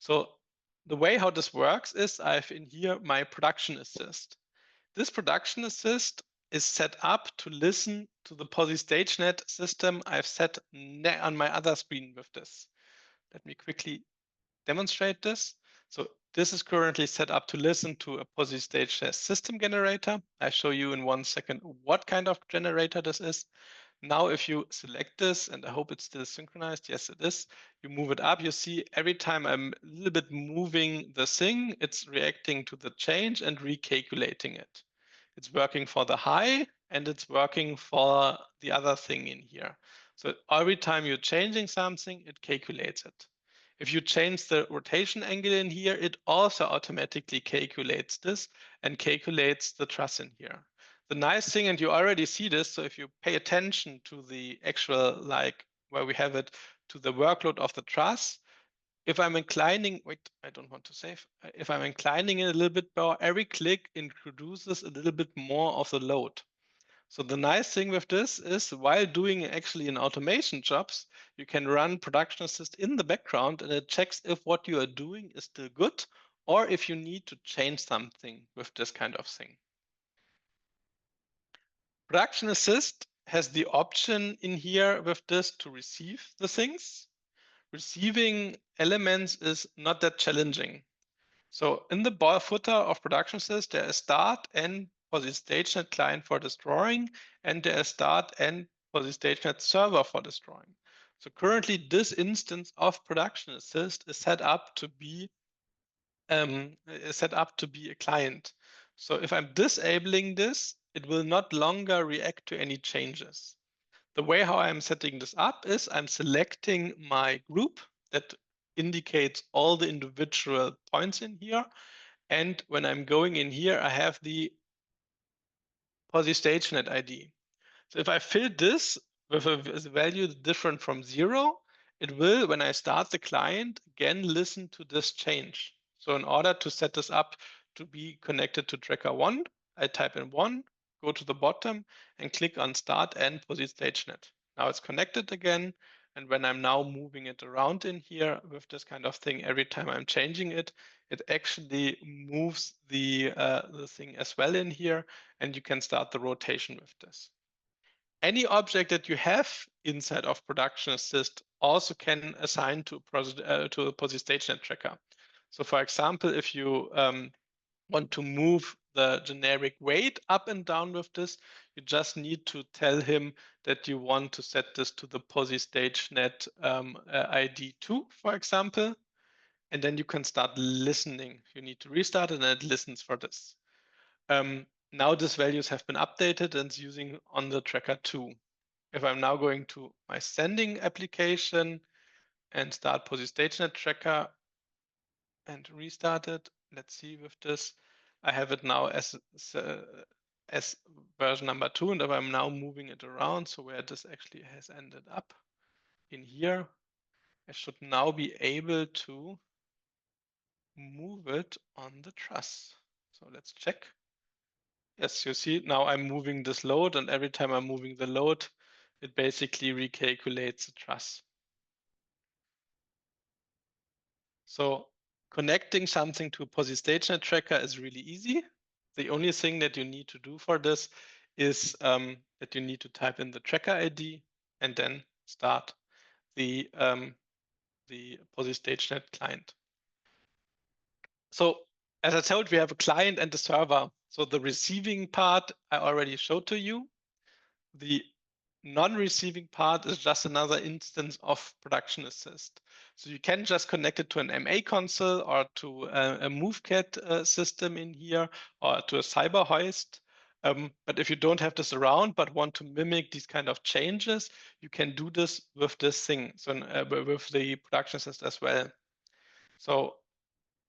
S1: So the way how this works is I have in here my production assist. This production assist is set up to listen to the Posi StageNet system I've set on my other screen with this. Let me quickly demonstrate this. So this is currently set up to listen to a Posi StageNet system generator. I show you in 1 second what kind of generator this is. Now, if you select this, and I hope it's still synchronized, yes, it is, you move it up, you see every time I'm a little bit moving the thing, it's reacting to the change and recalculating it. It's working for the high and it's working for the other thing in here. So every time you're changing something, it calculates it. If you change the rotation angle in here, it also automatically calculates this and calculates the truss in here. The nice thing, and you already see this, so if you pay attention to the actual, like where we have it, to the workload of the truss, if I'm inclining, wait, I don't want to save. If I'm inclining it a little bit more, every click introduces a little bit more of the load. So the nice thing with this is while doing actually in automation jobs, you can run production assist in the background and it checks if what you are doing is still good or if you need to change something with this kind of thing. Production assist has the option in here with this to receive the things. Receiving elements is not that challenging. So in the bar footer of production assist, there is start and for the StageNet client for this drawing, and there is start and for the StageNet server for this drawing. So currently this instance of production assist is set up to be a client. So if I'm disabling this, it will not longer react to any changes. The way how I'm setting this up is I'm selecting my group that indicates all the individual points in here. And when I'm going in here, I have the Posi StageNet ID. So if I fill this with a value different from 0, it will, when I start the client, again listen to this change. So in order to set this up to be connected to tracker 1, I type in 1, go to the bottom and click on Start and Posi StageNet. Now it's connected again. And when I'm now moving it around in here with this kind of thing, every time I'm changing it, it actually moves the thing as well in here. And you can start the rotation with this. Any object that you have inside of Production Assist also can assign to a Posi StageNet tracker. So for example, if you want to move the generic weight up and down with this, you just need to tell him that you want to set this to the Posi StageNet ID 2, for example, and then you can start listening. You need to restart and then it listens for this. Now these values have been updated and it's using on the tracker 2. If I'm now going to my sending application and start Posi StageNet tracker and restart it, let's see with this, I have it now as version number 2. And if I'm now moving it around, so where this actually has ended up in here, I should now be able to move it on the truss. So let's check. Yes, you see now I'm moving this load, and every time I'm moving the load, it basically recalculates the truss. So connecting something to a Posi StageNet tracker is really easy. The only thing that you need to do for this is that you need to type in the tracker ID and then start the Posi StageNet client. So as I told, we have a client and a server. So the receiving part I already showed to you. The non-receiving part is just another instance of Production Assist. So you can just connect it to an MA console or to a MoveCAD system in here or to a Cyber Hoist. But if you don't have this around but want to mimic these kind of changes, you can do this with this thing, so with the Production Assist as well. So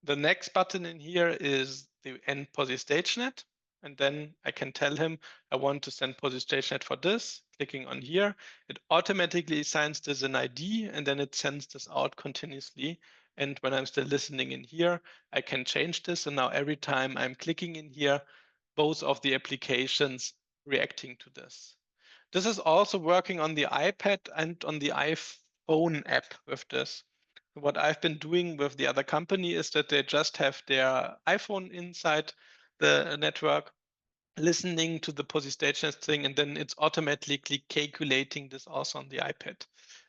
S1: the next button in here is the end Posi StageNet. And then I can tell him I want to send Posi StageNet for this. Clicking on here, it automatically assigns this an ID, and then it sends this out continuously. And when I'm still listening in here, I can change this. And now every time I'm clicking in here, both of the applications reacting to this. This is also working on the iPad and on the iPhone app with this. What I've been doing with the other company is that they just have their iPhone inside the network, listening to the Posi StageNet thing, and then it's automatically calculating this also on the iPad.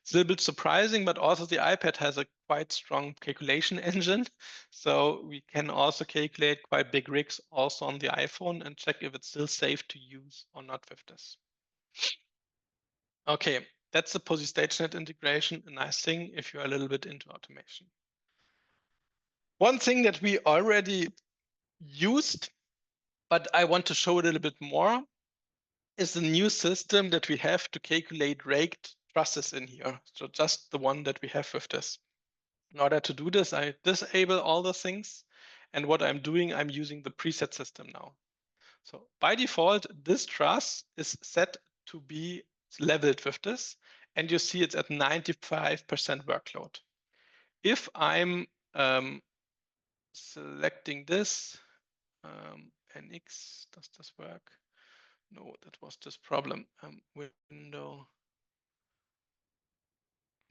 S1: It's a little bit surprising, but also the iPad has a quite strong calculation engine. So we can also calculate quite big rigs also on the iPhone and check if it's still safe to use or not with this. Okay, that's the Posi StageNet integration, a nice thing if you're a little bit into automation. One thing that we already used, but I want to show a little bit more, is the new system that we have to calculate raked trusses in here. So just the one that we have with this. In order to do this, I disable all the things. And what I'm doing, I'm using the preset system now. So by default, this truss is set to be leveled with this. And you see it's at 95% workload. If I'm selecting this, NX, does this work? No, that was this problem. Window,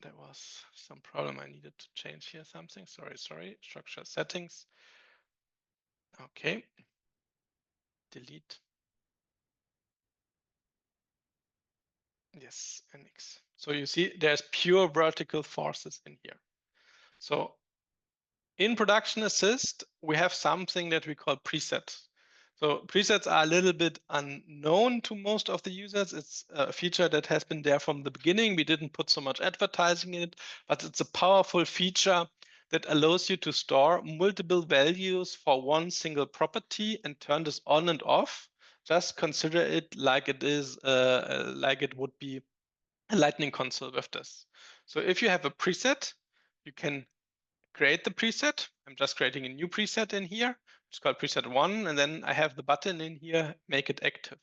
S1: there was some problem. I needed to change here something. Sorry. Structure settings. Okay. Delete. Yes, NX. So you see there's pure vertical forces in here. So in Production Assist, we have something that we call presets. So presets are a little bit unknown to most of the users. It's a feature that has been there from the beginning. We didn't put so much advertising in it, but it's a powerful feature that allows you to store multiple values for one single property and turn this on and off. Just consider it like it is, like it would be a Lightning console with this. So if you have a preset, you can create the preset. I'm just creating a new preset in here. It's called preset 1, and then I have the button in here, make it active.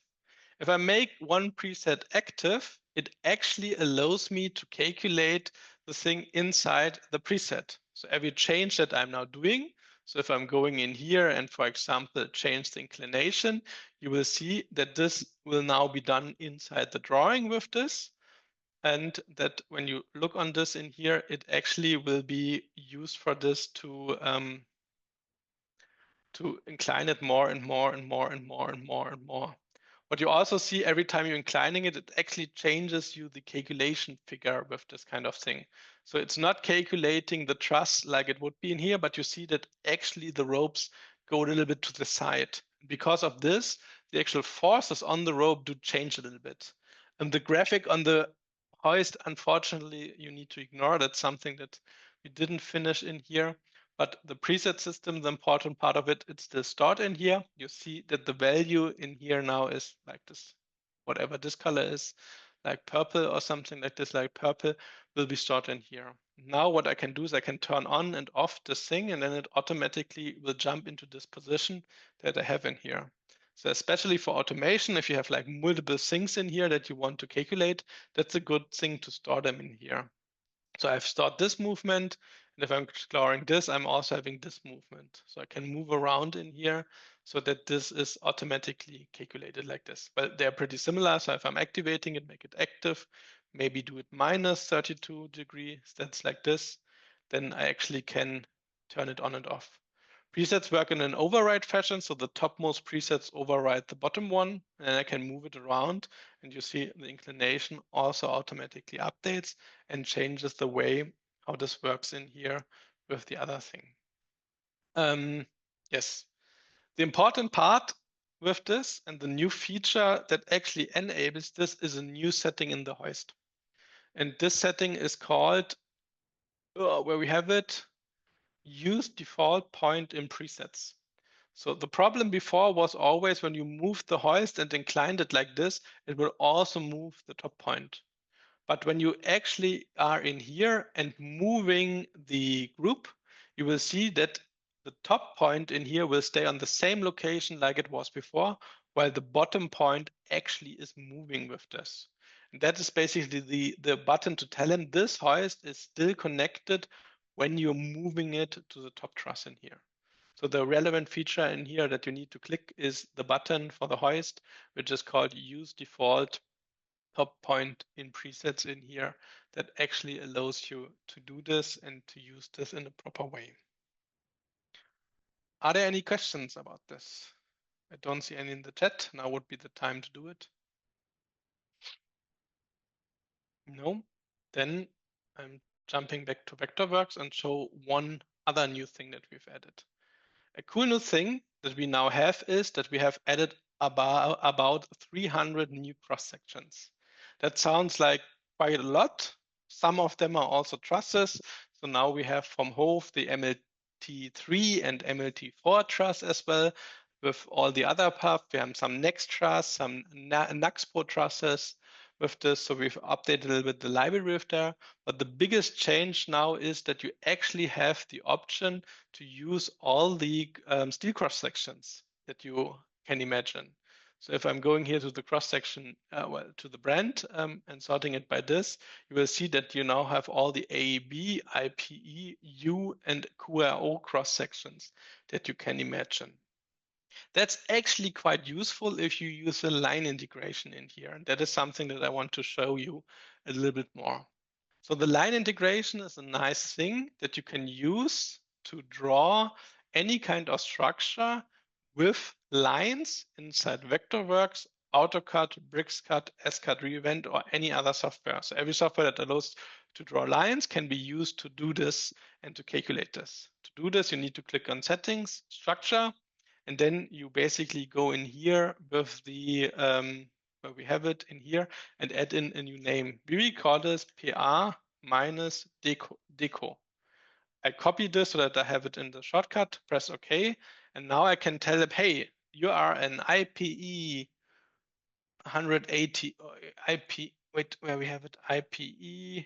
S1: If I make one preset active, it actually allows me to calculate the thing inside the preset. So every change that I'm now doing, so if I'm going in here and, for example, change the inclination, you will see that this will now be done inside the drawing with this. And that when you look on this in here, it actually will be used for this to incline it more and more and more and more and more and more. What you also see every time you're inclining it, it actually changes you the calculation figure with this kind of thing. So it's not calculating the truss like it would be in here, but you see that actually the ropes go a little bit to the side. Because of this, the actual forces on the rope do change a little bit. And the graphic on the hoist, unfortunately, you need to ignore. That's something that we didn't finish in here. But the preset system, the important part of it, it's still stored in here. You see that the value in here now is like this, whatever this color is, like purple or something like this, like purple, will be stored in here. Now what I can do is I can turn on and off this thing, and then it automatically will jump into this position that I have in here. So especially for automation, if you have like multiple things in here that you want to calculate, that's a good thing to store them in here. So I've stored this movement, and if I'm exploring this, I'm also having this movement. So I can move around in here so that this is automatically calculated like this. But they're pretty similar. So if I'm activating it, make it active, maybe do it minus 32 degrees, that's like this, then I actually can turn it on and off. Presets work in an override fashion, so the topmost presets override the bottom one, and I can move it around, and you see the inclination also automatically updates and changes the way how this works in here with the other thing. Yes, the important part with this and the new feature that actually enables this is a new setting in the hoist. And this setting is called, where we have it, use default point in presets. So the problem before was always when you moved the hoist and inclined it like this, it will also move the top point. But when you actually are in here and moving the group, you will see that the top point in here will stay on the same location like it was before, while the bottom point actually is moving with this. And that is basically the button to tell him this hoist is still connected when you're moving it to the top truss in here. So the relevant feature in here that you need to click is the button for the hoist, which is called use default top point in presets in here that actually allows you to do this and to use this in a proper way. Are there any questions about this? I don't see any in the chat. Now would be the time to do it. No? Then I'm jumping back to Vectorworks and show one other new thing that we've added. A cool new thing that we now have is that we have added about 300 new cross sections. That sounds like quite a lot. Some of them are also trusses. So now we have from Hove the MLT3 and MLT4 truss as well. With all the other paths, we have some Next truss, some Naxpo trusses with this. So we've updated a little bit the library with there. But the biggest change now is that you actually have the option to use all the steel cross sections that you can imagine. So if I'm going here to the cross section, well, to the brand and sorting it by this, you will see that you now have all the AEB, IPE, U, and QRO cross sections that you can imagine. That's actually quite useful if you use a line integration in here. And that is something that I want to show you a little bit more. So the line integration is a nice thing that you can use to draw any kind of structure with lines inside Vectorworks, AutoCAD, BricsCAD, SCAD Reevent, or any other software. So every software that allows to draw lines can be used to do this and to calculate this. To do this, you need to click on Settings, Structure, and then you basically go in here with the where we have it in here and add in a new name. We call this PA minus deco. I copy this so that I have it in the shortcut, press OK, and now I can tell it, hey, you are an IPE 180, wait, where we have it, IPE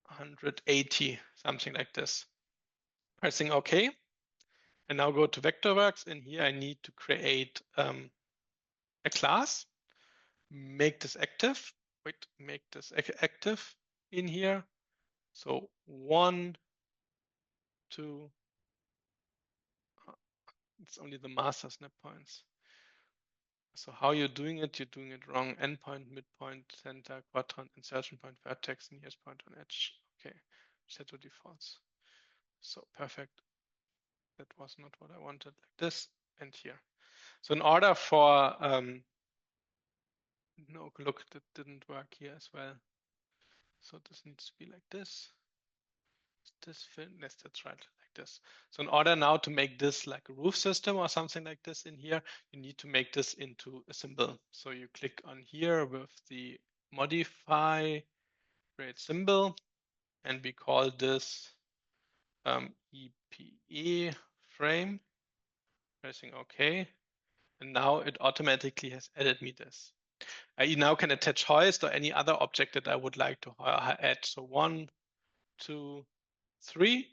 S1: 180, something like this. Pressing OK, and now go to Vectorworks, and here I need to create a class, make this active, make this active in here. So 1, 2, it's only the master snap points. So how you're doing it wrong. Endpoint, midpoint, center, quadrant, insertion point, vertex, nearest point on edge. Okay, set to defaults. So perfect. That was not what I wanted, like this and here. So in order for, no, look, that didn't work here as well. So this needs to be like this. This film, yes, that's right, like this. So in order now to make this like a roof system or something like this in here, you need to make this into a symbol. So you click on here with the modify, create symbol, and we call this EPE frame, pressing OK. And now it automatically has added me this. I now can attach hoist or any other object that I would like to add. So 1, 2, 3.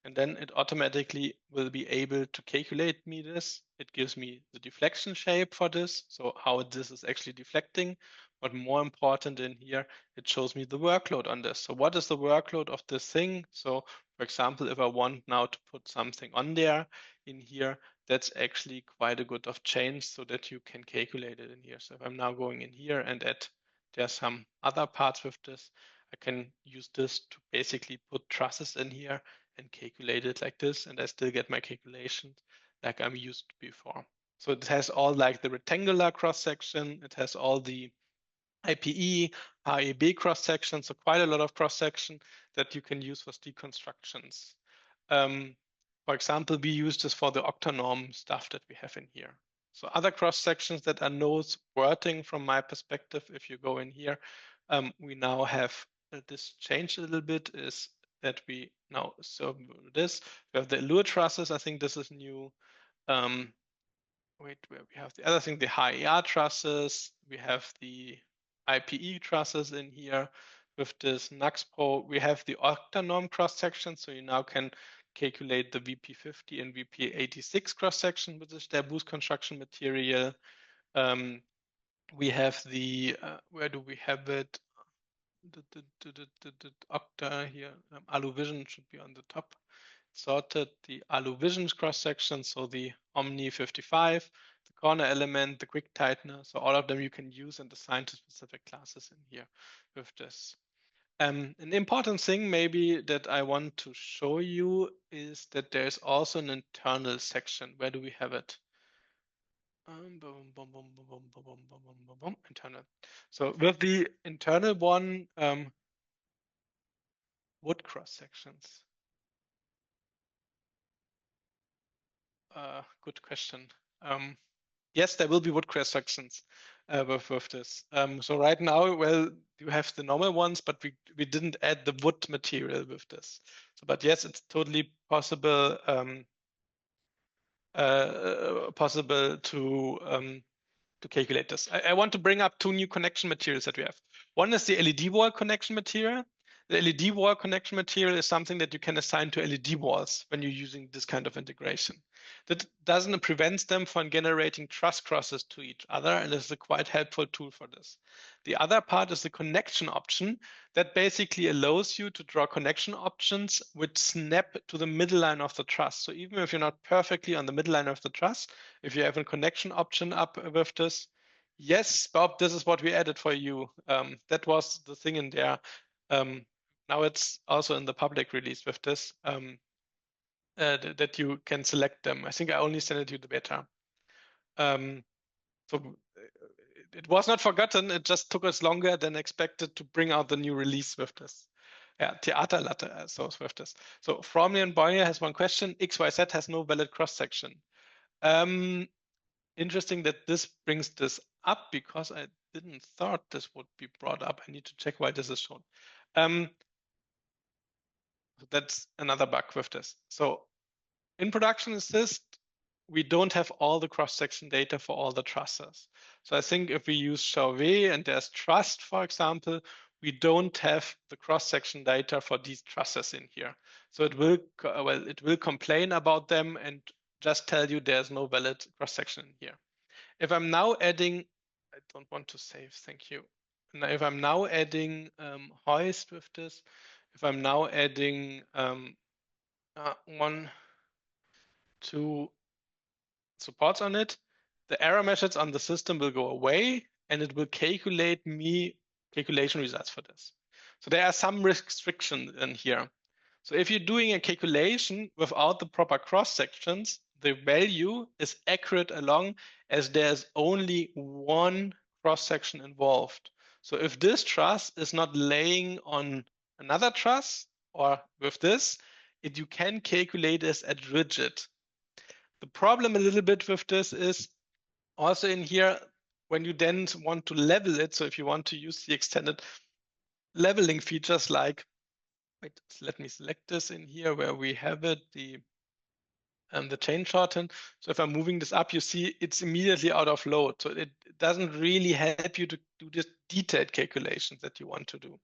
S1: And then it automatically will be able to calculate me this. It gives me the deflection shape for this, so how this is actually deflecting. But more important in here, it shows me the workload on this. So what is the workload of this thing? So for example, if I want now to put something on there in here, that's actually quite a good of change so that you can calculate it in here. So if I'm now going in here and there's some other parts with this, I can use this to basically put trusses in here and calculate it like this, and I still get my calculations like I'm used to before. So it has all like the rectangular cross section, it has all the IPE, REB cross section, so quite a lot of cross section that you can use for deconstructions. For example, we use this for the octanorm stuff that we have in here. So other cross sections that are noteworthy from my perspective, if you go in here, we now have this changed a little bit, is that we now, so this, we have the Allure trusses, I think this is new. Wait, where we have the other thing, the HER trusses, we have the IPE trusses in here. With this NUXPro, we have the octanorm cross section, so you now can calculate the VP50 and VP86 cross section, which is their boost construction material. We have the, where do we have it? The octa here, Aluvision should be on the top. Sorted the Aluvision cross section, so the Omni 55, the corner element, the quick tightener. So all of them you can use and assign to specific classes in here with this. An important thing maybe that I want to show you is that there's also an internal section. Where do we have it? Internal. So with the internal one, wood cross sections. Good question. Yes, there will be wood cross sections with this. So right now, well, you have the normal ones, but we didn't add the wood material with this. So, but yes, it's totally possible possible to calculate this. I want to bring up two new connection materials that we have. One is the LED wall connection material. The LED wall connection material is something that you can assign to LED walls when you're using this kind of integration. That doesn't prevent them from generating truss crosses to each other, and is a quite helpful tool for this. The other part is the connection option that basically allows you to draw connection options which snap to the middle line of the truss. So even if you're not perfectly on the middle line of the truss, if you have a connection option up with this, yes, Bob, this is what we added for you. That was the thing in there. Now it's also in the public release with this, that you can select them. I think I only sent it to the beta. So it was not forgotten. It just took us longer than expected to bring out the new release with this. Yeah, Theater Latte, so with this. So Fromian Boyer has one question. XYZ has no valid cross section. Interesting that this brings this up because I didn't thought this would be brought up. I need to check why this is shown. That's another bug with this. So in Production Assist, we don't have all the cross-section data for all the trusses. So I think if we use Chauvet and there's trust, for example, we don't have the cross-section data for these trusses in here. So it will, well, it will complain about them and just tell you there's no valid cross-section in here. If I'm now adding, I don't want to save, thank you. Now, if I'm now adding Hoist with this, if I'm now adding 1, 2 supports on it, the error messages on the system will go away and it will calculate me calculation results for this. So there are some restrictions in here. So if you're doing a calculation without the proper cross sections, the value is accurate along as there's only one cross section involved. So if this truss is not laying on another truss or with this, you can calculate this at rigid. The problem a little bit with this is also in here, when you then want to level it, so if you want to use the extended leveling features like, wait, let me select this in here where we have it, the chain shorten. So if I'm moving this up, you see it's immediately out of load. So it doesn't really help you to do this detailed calculations that you want to do.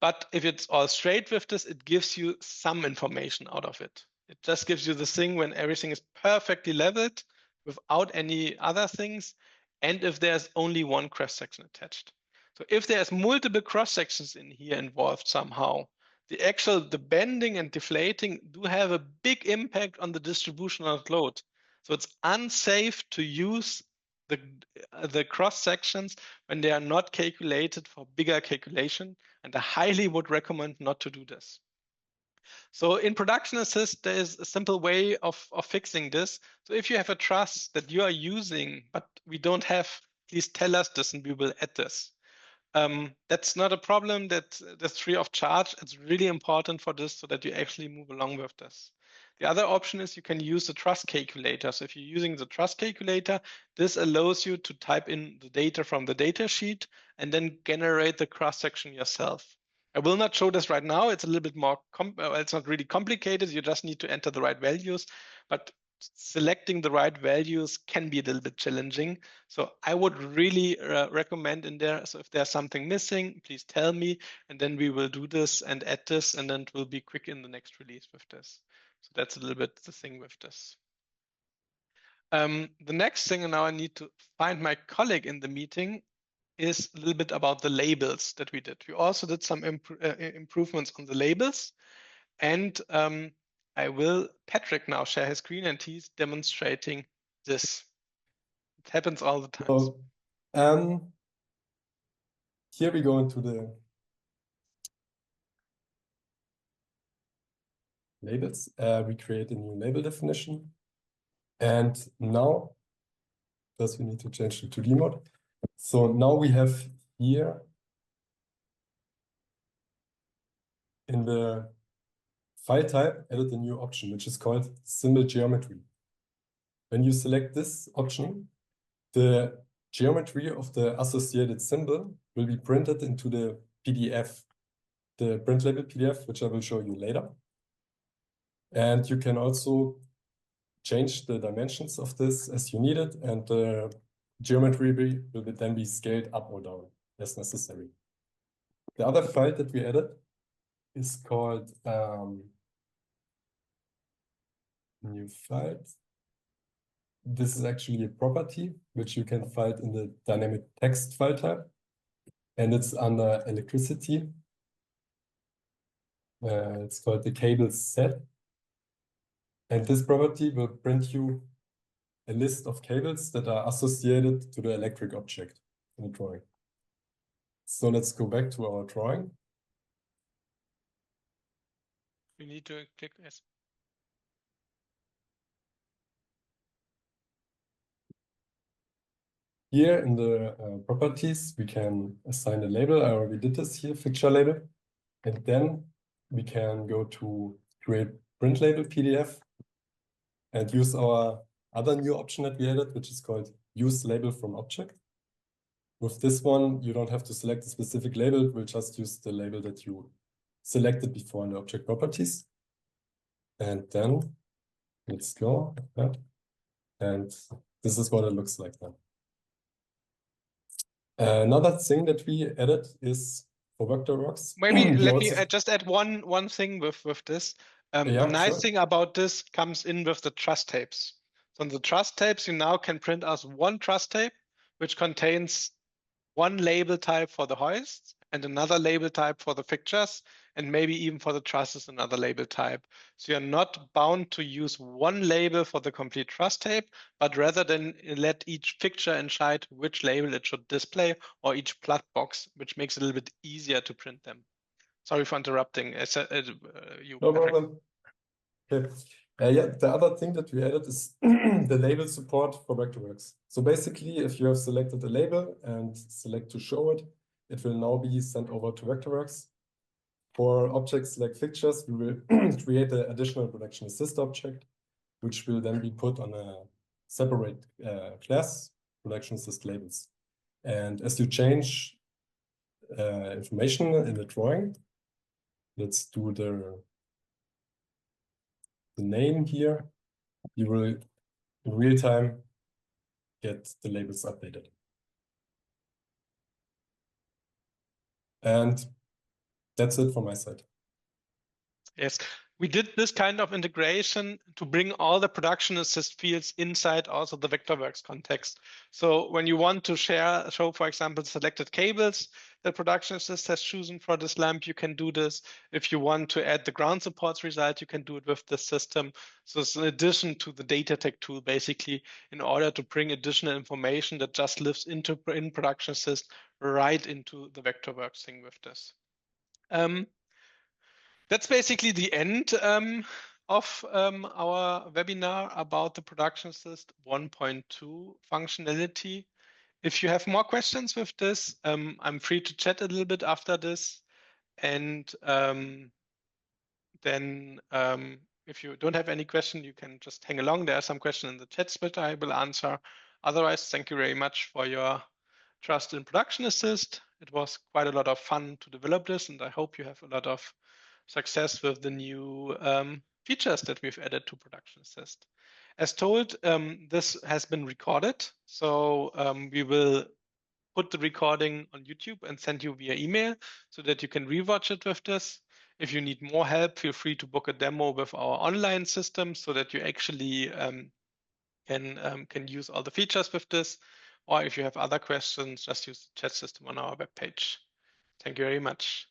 S1: But if it's all straight with this, it gives you some information out of it. It just gives you the thing when everything is perfectly leveled without any other things, and if there's only one cross section attached. So if there's multiple cross sections in here involved somehow, the bending and deflating do have a big impact on the distribution of load. So it's unsafe to use the cross sections when they are not calculated for bigger calculation, and I highly would recommend not to do this. So in Production Assist, there is a simple way of fixing this. So if you have a truss that you are using, but we don't have, please tell us this and we will add this. That's not a problem. That's free of charge. It's really important for this so that you actually move along with this. The other option is you can use the truss calculator. So if you're using the truss calculator, this allows you to type in the data from the data sheet and then generate the cross section yourself. I will not show this right now. It's a little bit more, it's not really complicated. You just need to enter the right values, but selecting the right values can be a little bit challenging. So I would really recommend in there, so if there's something missing, please tell me, and then we will do this and add this, and then it will be quick in the next release with this. So that's a little bit the thing with this. The next thing, and now I need to find my colleague in the meeting, is a little bit about the labels that we did. We also did some improvements on the labels, and I will Patrick now share his screen, and he's demonstrating this. It happens all the time.
S2: So, here we go into the labels. We create a new label definition, and now first we need to change the 2D mode. So now we have here in the file type added a new option, which is called symbol geometry. When you select this option, the geometry of the associated symbol will be printed into the PDF, the print label PDF, which I will show you later. And you can also change the dimensions of this as you need it, and the geometry will then be scaled up or down as necessary. The other file that we added is called new file. This is actually a property which you can find in the dynamic text file type, and it's under electricity. It's called the cable set, and this property will print you a list of cables that are associated to the electric object in the drawing. So let's go back to our drawing.
S1: We need to click yes.
S2: Here in the properties, we can assign a label. I already did this here, fixture label. And then we can go to create print label PDF and use our other new option that we added, which is called use label from object. With this one, you don't have to select a specific label. We'll just use the label that you selected before in the object properties. And then let's go. And this is what it looks like now. Another thing that we added is for Vectorworks.
S1: Maybe let me just add one thing with this. The nice thing about this comes in with the truss tapes. So on the truss tapes, you now can print us one truss tape, which contains one label type for the hoists and another label type for the fixtures, and maybe even for the trusses, another label type. So you're not bound to use one label for the complete truss tape, but rather than let each fixture decide which label it should display, or each plat box, which makes it a little bit easier to print them. Sorry for interrupting. You,
S2: no
S1: Patrick.
S2: problem. Okay. Yeah, the other thing that we added is the label support for Vectorworks. So basically, if you have selected a label and select to show it, it will now be sent over to Vectorworks. For objects like fixtures, we will create an additional Production Assist object, which will then be put on a separate class, Production Assist labels. And as you change information in the drawing, let's do the name here, you will in real time get the labels updated. And that's it from my side.
S1: Yes, we did this kind of integration to bring all the Production Assist fields inside also the Vectorworks context. So when you want to show, for example, selected cables that Production Assist has chosen for this lamp, you can do this. If you want to add the ground supports result, you can do it with the system. So it's in addition to the data tech tool, basically, in order to bring additional information that just lives in Production Assist right into the Vectorworks thing with this. That's basically the end of our webinar about the Production Assist 1.2 functionality. If you have more questions with this, I'm free to chat a little bit after this. And then if you don't have any question, you can just hang along. There are some questions in the chat which I will answer. Otherwise, thank you very much for your trust in Production Assist. It was quite a lot of fun to develop this, and I hope you have a lot of success with the new features that we've added to Production Assist. As told, this has been recorded, so we will put the recording on YouTube and send you via email so that you can rewatch it with this. If you need more help, feel free to book a demo with our online system so that you actually can use all the features with this. Or if you have other questions, just use the chat system on our webpage. Thank you very much.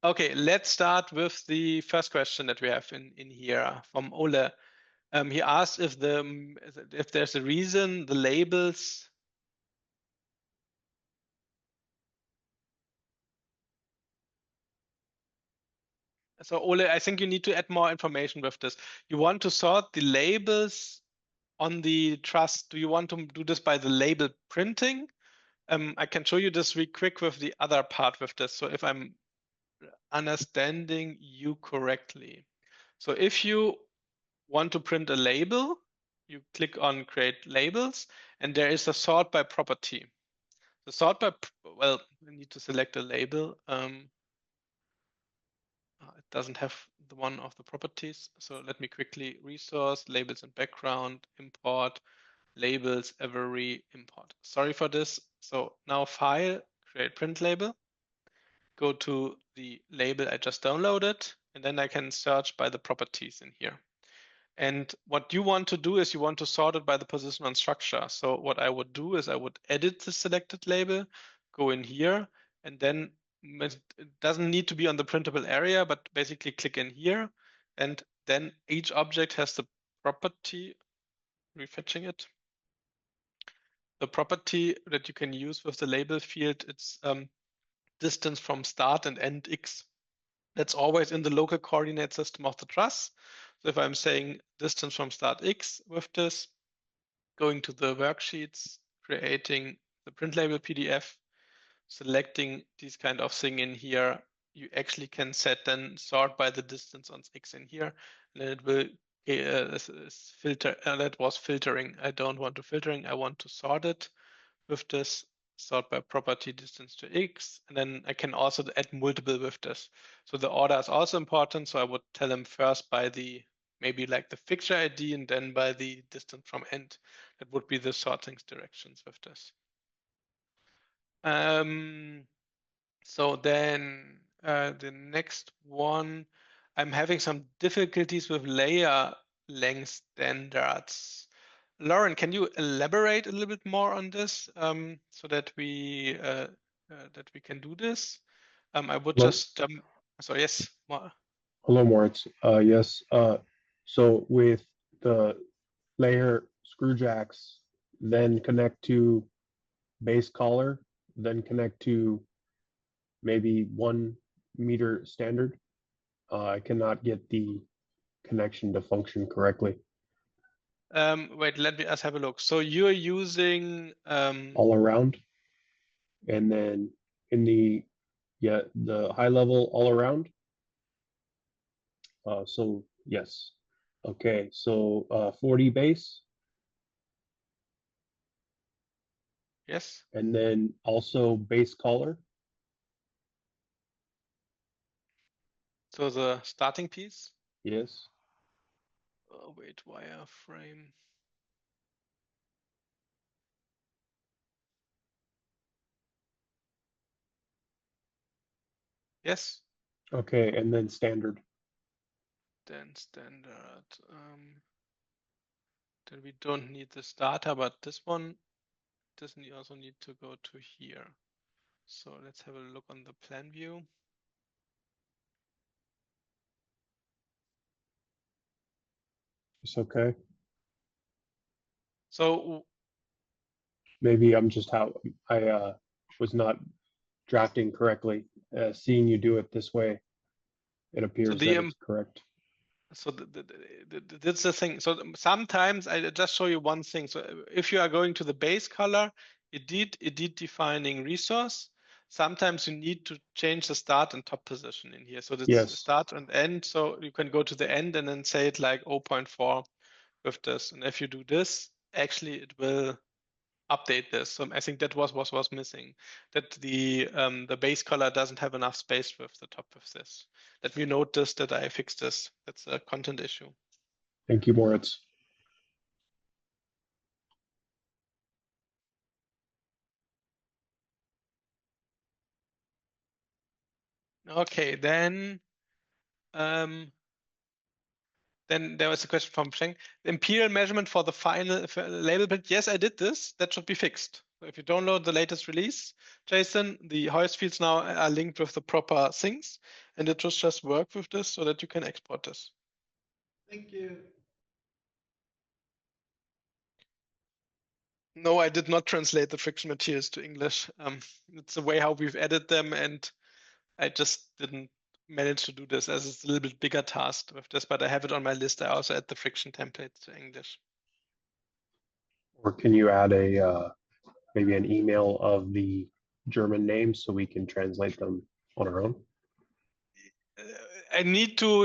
S1: Okay, let's start with the first question that we have in here from Ole. He asked if there's a reason the labels. So Ole, I think you need to add more information with this. You want to sort the labels on the truss. Do you want to do this by the label printing? I can show you this real quick with the other part with this. So if I'm understanding you correctly. So if you want to print a label, you click on create labels and there is a sort by property. The sort by, well, we need to select a label. It doesn't have the one of the properties. So let me quickly resource, labels and background, import, labels, every import. Sorry for this. So now file, create print label, go to the label I just downloaded, and then I can search by the properties in here. And what you want to do is you want to sort it by the position on structure. So what I would do is I would edit the selected label, go in here, and then it doesn't need to be on the printable area, but basically click in here. And then each object has the property, refetching it. The property that you can use with the label field, it's distance from start and end X. That's always in the local coordinate system of the truss. So if I'm saying distance from start X with this, going to the worksheets, creating the print label PDF, selecting these kind of thing in here, you actually can set then sort by the distance on X in here, and then it will filter. That was filtering. I don't want to filtering. I want to sort it with this. Sort by property distance to X, and then I can also add multiple with this. So the order is also important. So I would tell them first by the maybe like the fixture ID and then by the distance from end. That would be the sorting directions with this. So then the next one, I'm having some difficulties with layer length standards. Lauren, can you elaborate a little bit more on this so that we can do this? I would
S3: Hello?
S1: just so yes.
S3: Hello, Moritz. Yes. So with the Layher screw jacks, then connect to base collar, then connect to maybe 1 meter standard. I cannot get the connection to function correctly.
S1: Wait, let us have a look. So you're using
S3: all around, and then in the high level all around. So yes. Okay, so 40 base.
S1: Yes.
S3: And then also base collar.
S1: So the starting piece.
S3: Yes.
S1: Oh, wait, wireframe. Yes.
S3: Okay, and then standard.
S1: Then standard. Then we don't need this data, but this one doesn't also need to go to here. So let's have a look on the plan view.
S3: It's okay.
S1: So
S3: maybe I'm just how I was not drafting correctly. Seeing you do it this way, it appears that it's correct.
S1: So that's the thing. So sometimes I just show you one thing. So if you are going to the base color, edit defining resource, sometimes you need to change the start and top position in here. So that's
S3: Yes.
S1: start and end. So you can go to the end and then say it like 0.4 with this. And if you do this, actually it will update this. So I think that was missing, that the base color doesn't have enough space with the top of this. Let me notice that I fixed this. That's a content issue.
S3: Thank you, Moritz.
S1: Okay, then there was a question from Sheng. The imperial measurement for the final label print. Yes, I did this. That should be fixed. So if you download the latest release, Jason, the Hoist fields now are linked with the proper things, and it should just work with this so that you can export this.
S4: Thank you.
S1: No, I did not translate the friction materials to English. It's the way how we've added them, and I just didn't manage to do this, as it's a little bit bigger task with this, but I have it on my list. I also add the friction templates to English.
S3: Or can you add a maybe an email of the German names so we can translate them on our own?
S1: I need to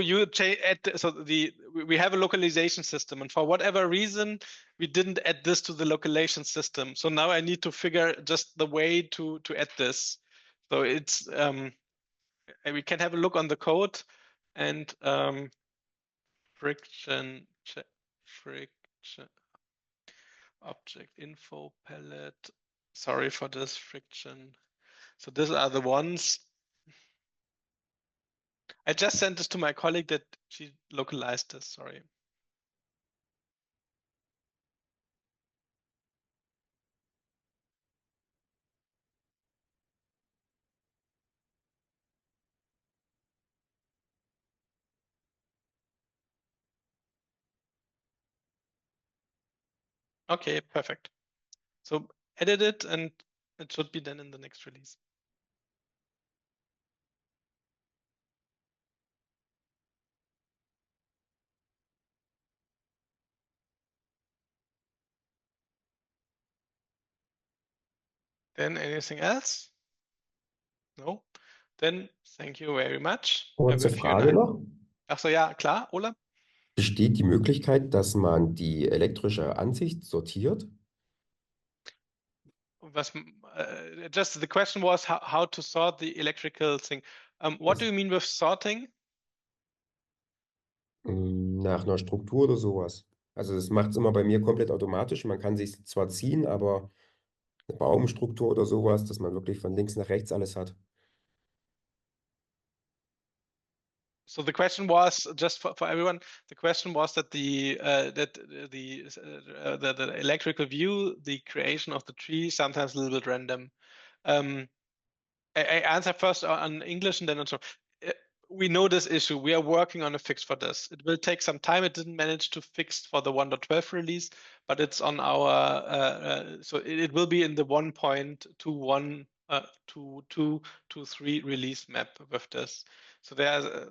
S1: we have a localization system, and for whatever reason we didn't add this to the localization system. So now I need to figure just the way to add this. So it's we can have a look on the code, and friction object info palette. Sorry for this friction. So these are the ones. I just sent this to my colleague that she localized this. Sorry. Okay, perfect. So edit it, and it should be then in the next release. Then anything else? No? Then thank you very much.
S5: Kurze Frage noch.
S1: Achso, ja, klar, Ola?
S5: Besteht die Möglichkeit, dass man die elektrische Ansicht sortiert?
S1: Just the question was how to sort the electrical thing. What do you mean with sorting?
S5: Nach einer Struktur oder sowas. Also das macht es immer bei mir komplett automatisch. Man kann sich zwar ziehen, aber eine Baumstruktur oder sowas, dass man wirklich von links nach rechts alles hat.
S1: So the question was, just for everyone, the question was that the electrical view, the creation of the tree, sometimes a little bit random. I answer first on English and then on. We know this issue. We are working on a fix for this. It will take some time. It didn't manage to fix for the 1.12 release, but it's on our. So it will be in the 1.21 to 2.3 release map with this. So there's a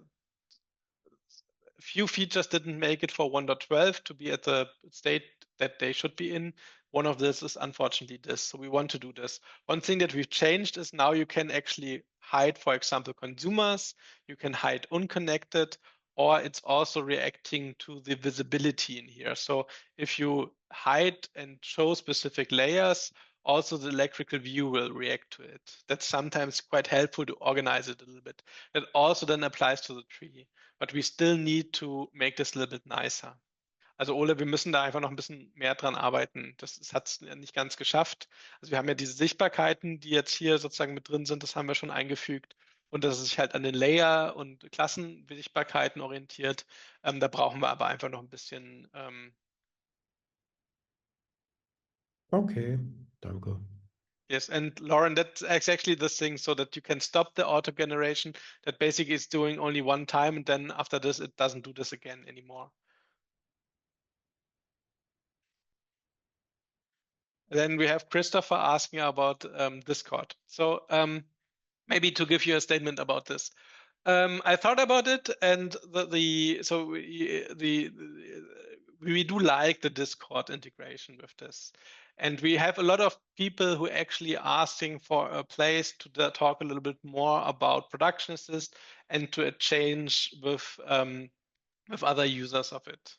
S1: few features didn't make it for 1.12 to be at the state that they should be in. One of this is unfortunately this. So we want to do this. One thing that we've changed is now you can actually hide, for example, consumers. You can hide unconnected, or it's also reacting to the visibility in here. So if you hide and show specific layers, also the electrical view will react to it. That's sometimes quite helpful to organize it a little bit. That also then applies to the tree. But we still need to make this a little bit nicer. Also Ole, wir müssen da einfach noch ein bisschen mehr dran arbeiten. Das hat es nicht ganz geschafft. Also wir haben ja diese Sichtbarkeiten, die jetzt hier sozusagen mit drin sind, das haben wir schon eingefügt. Und das ist sich halt an den Layer- und Klassensichtbarkeiten orientiert. Da brauchen wir aber einfach noch ein bisschen.
S5: Okay, danke.
S1: Yes, and Lauren, that's exactly the thing, so that you can stop the auto generation that basically is doing only one time, and then after this, it doesn't do this again anymore. Then we have Christopher asking about Discord. So maybe to give you a statement about this. I thought about it, and we do like the Discord integration with this, and we have a lot of people who actually asking for a place to talk a little bit more about Production Assist and to exchange with other users of it.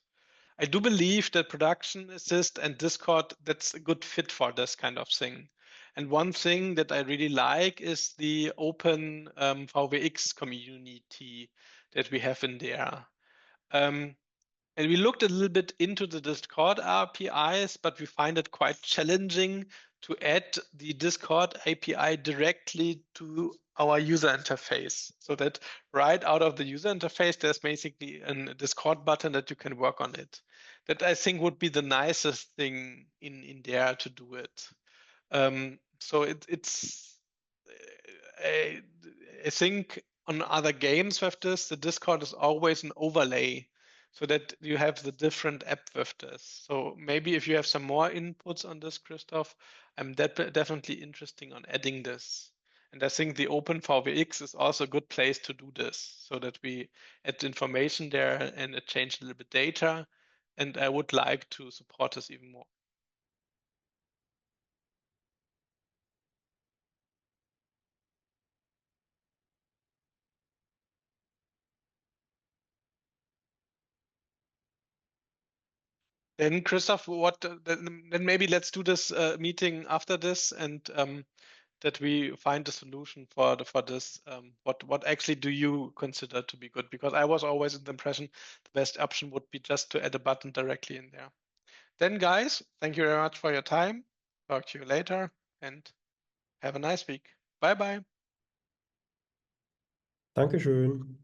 S1: I do believe that Production Assist and Discord, that's a good fit for this kind of thing. And one thing that I really like is the open VWX community that we have in there. And we looked a little bit into the Discord APIs, but we find it quite challenging to add the Discord API directly to our user interface, so that right out of the user interface, there's basically a Discord button that you can work on it. That I think would be the nicest thing in there to do it. So it's I think on other games with this, the Discord is always an overlay, so that you have the different app with this. So maybe if you have some more inputs on this, Christoph, I'm definitely interested on adding this. And I think the Open VWX is also a good place to do this, so that we add information there and change a little bit data. And I would like to support this even more. Then Christoph, then maybe let's do this meeting after this, and that we find a solution for this. What actually do you consider to be good? Because I was always in the impression the best option would be just to add a button directly in there. Then guys, thank you very much for your time. Talk to you later and have a nice week. Bye bye.
S5: Dankeschön.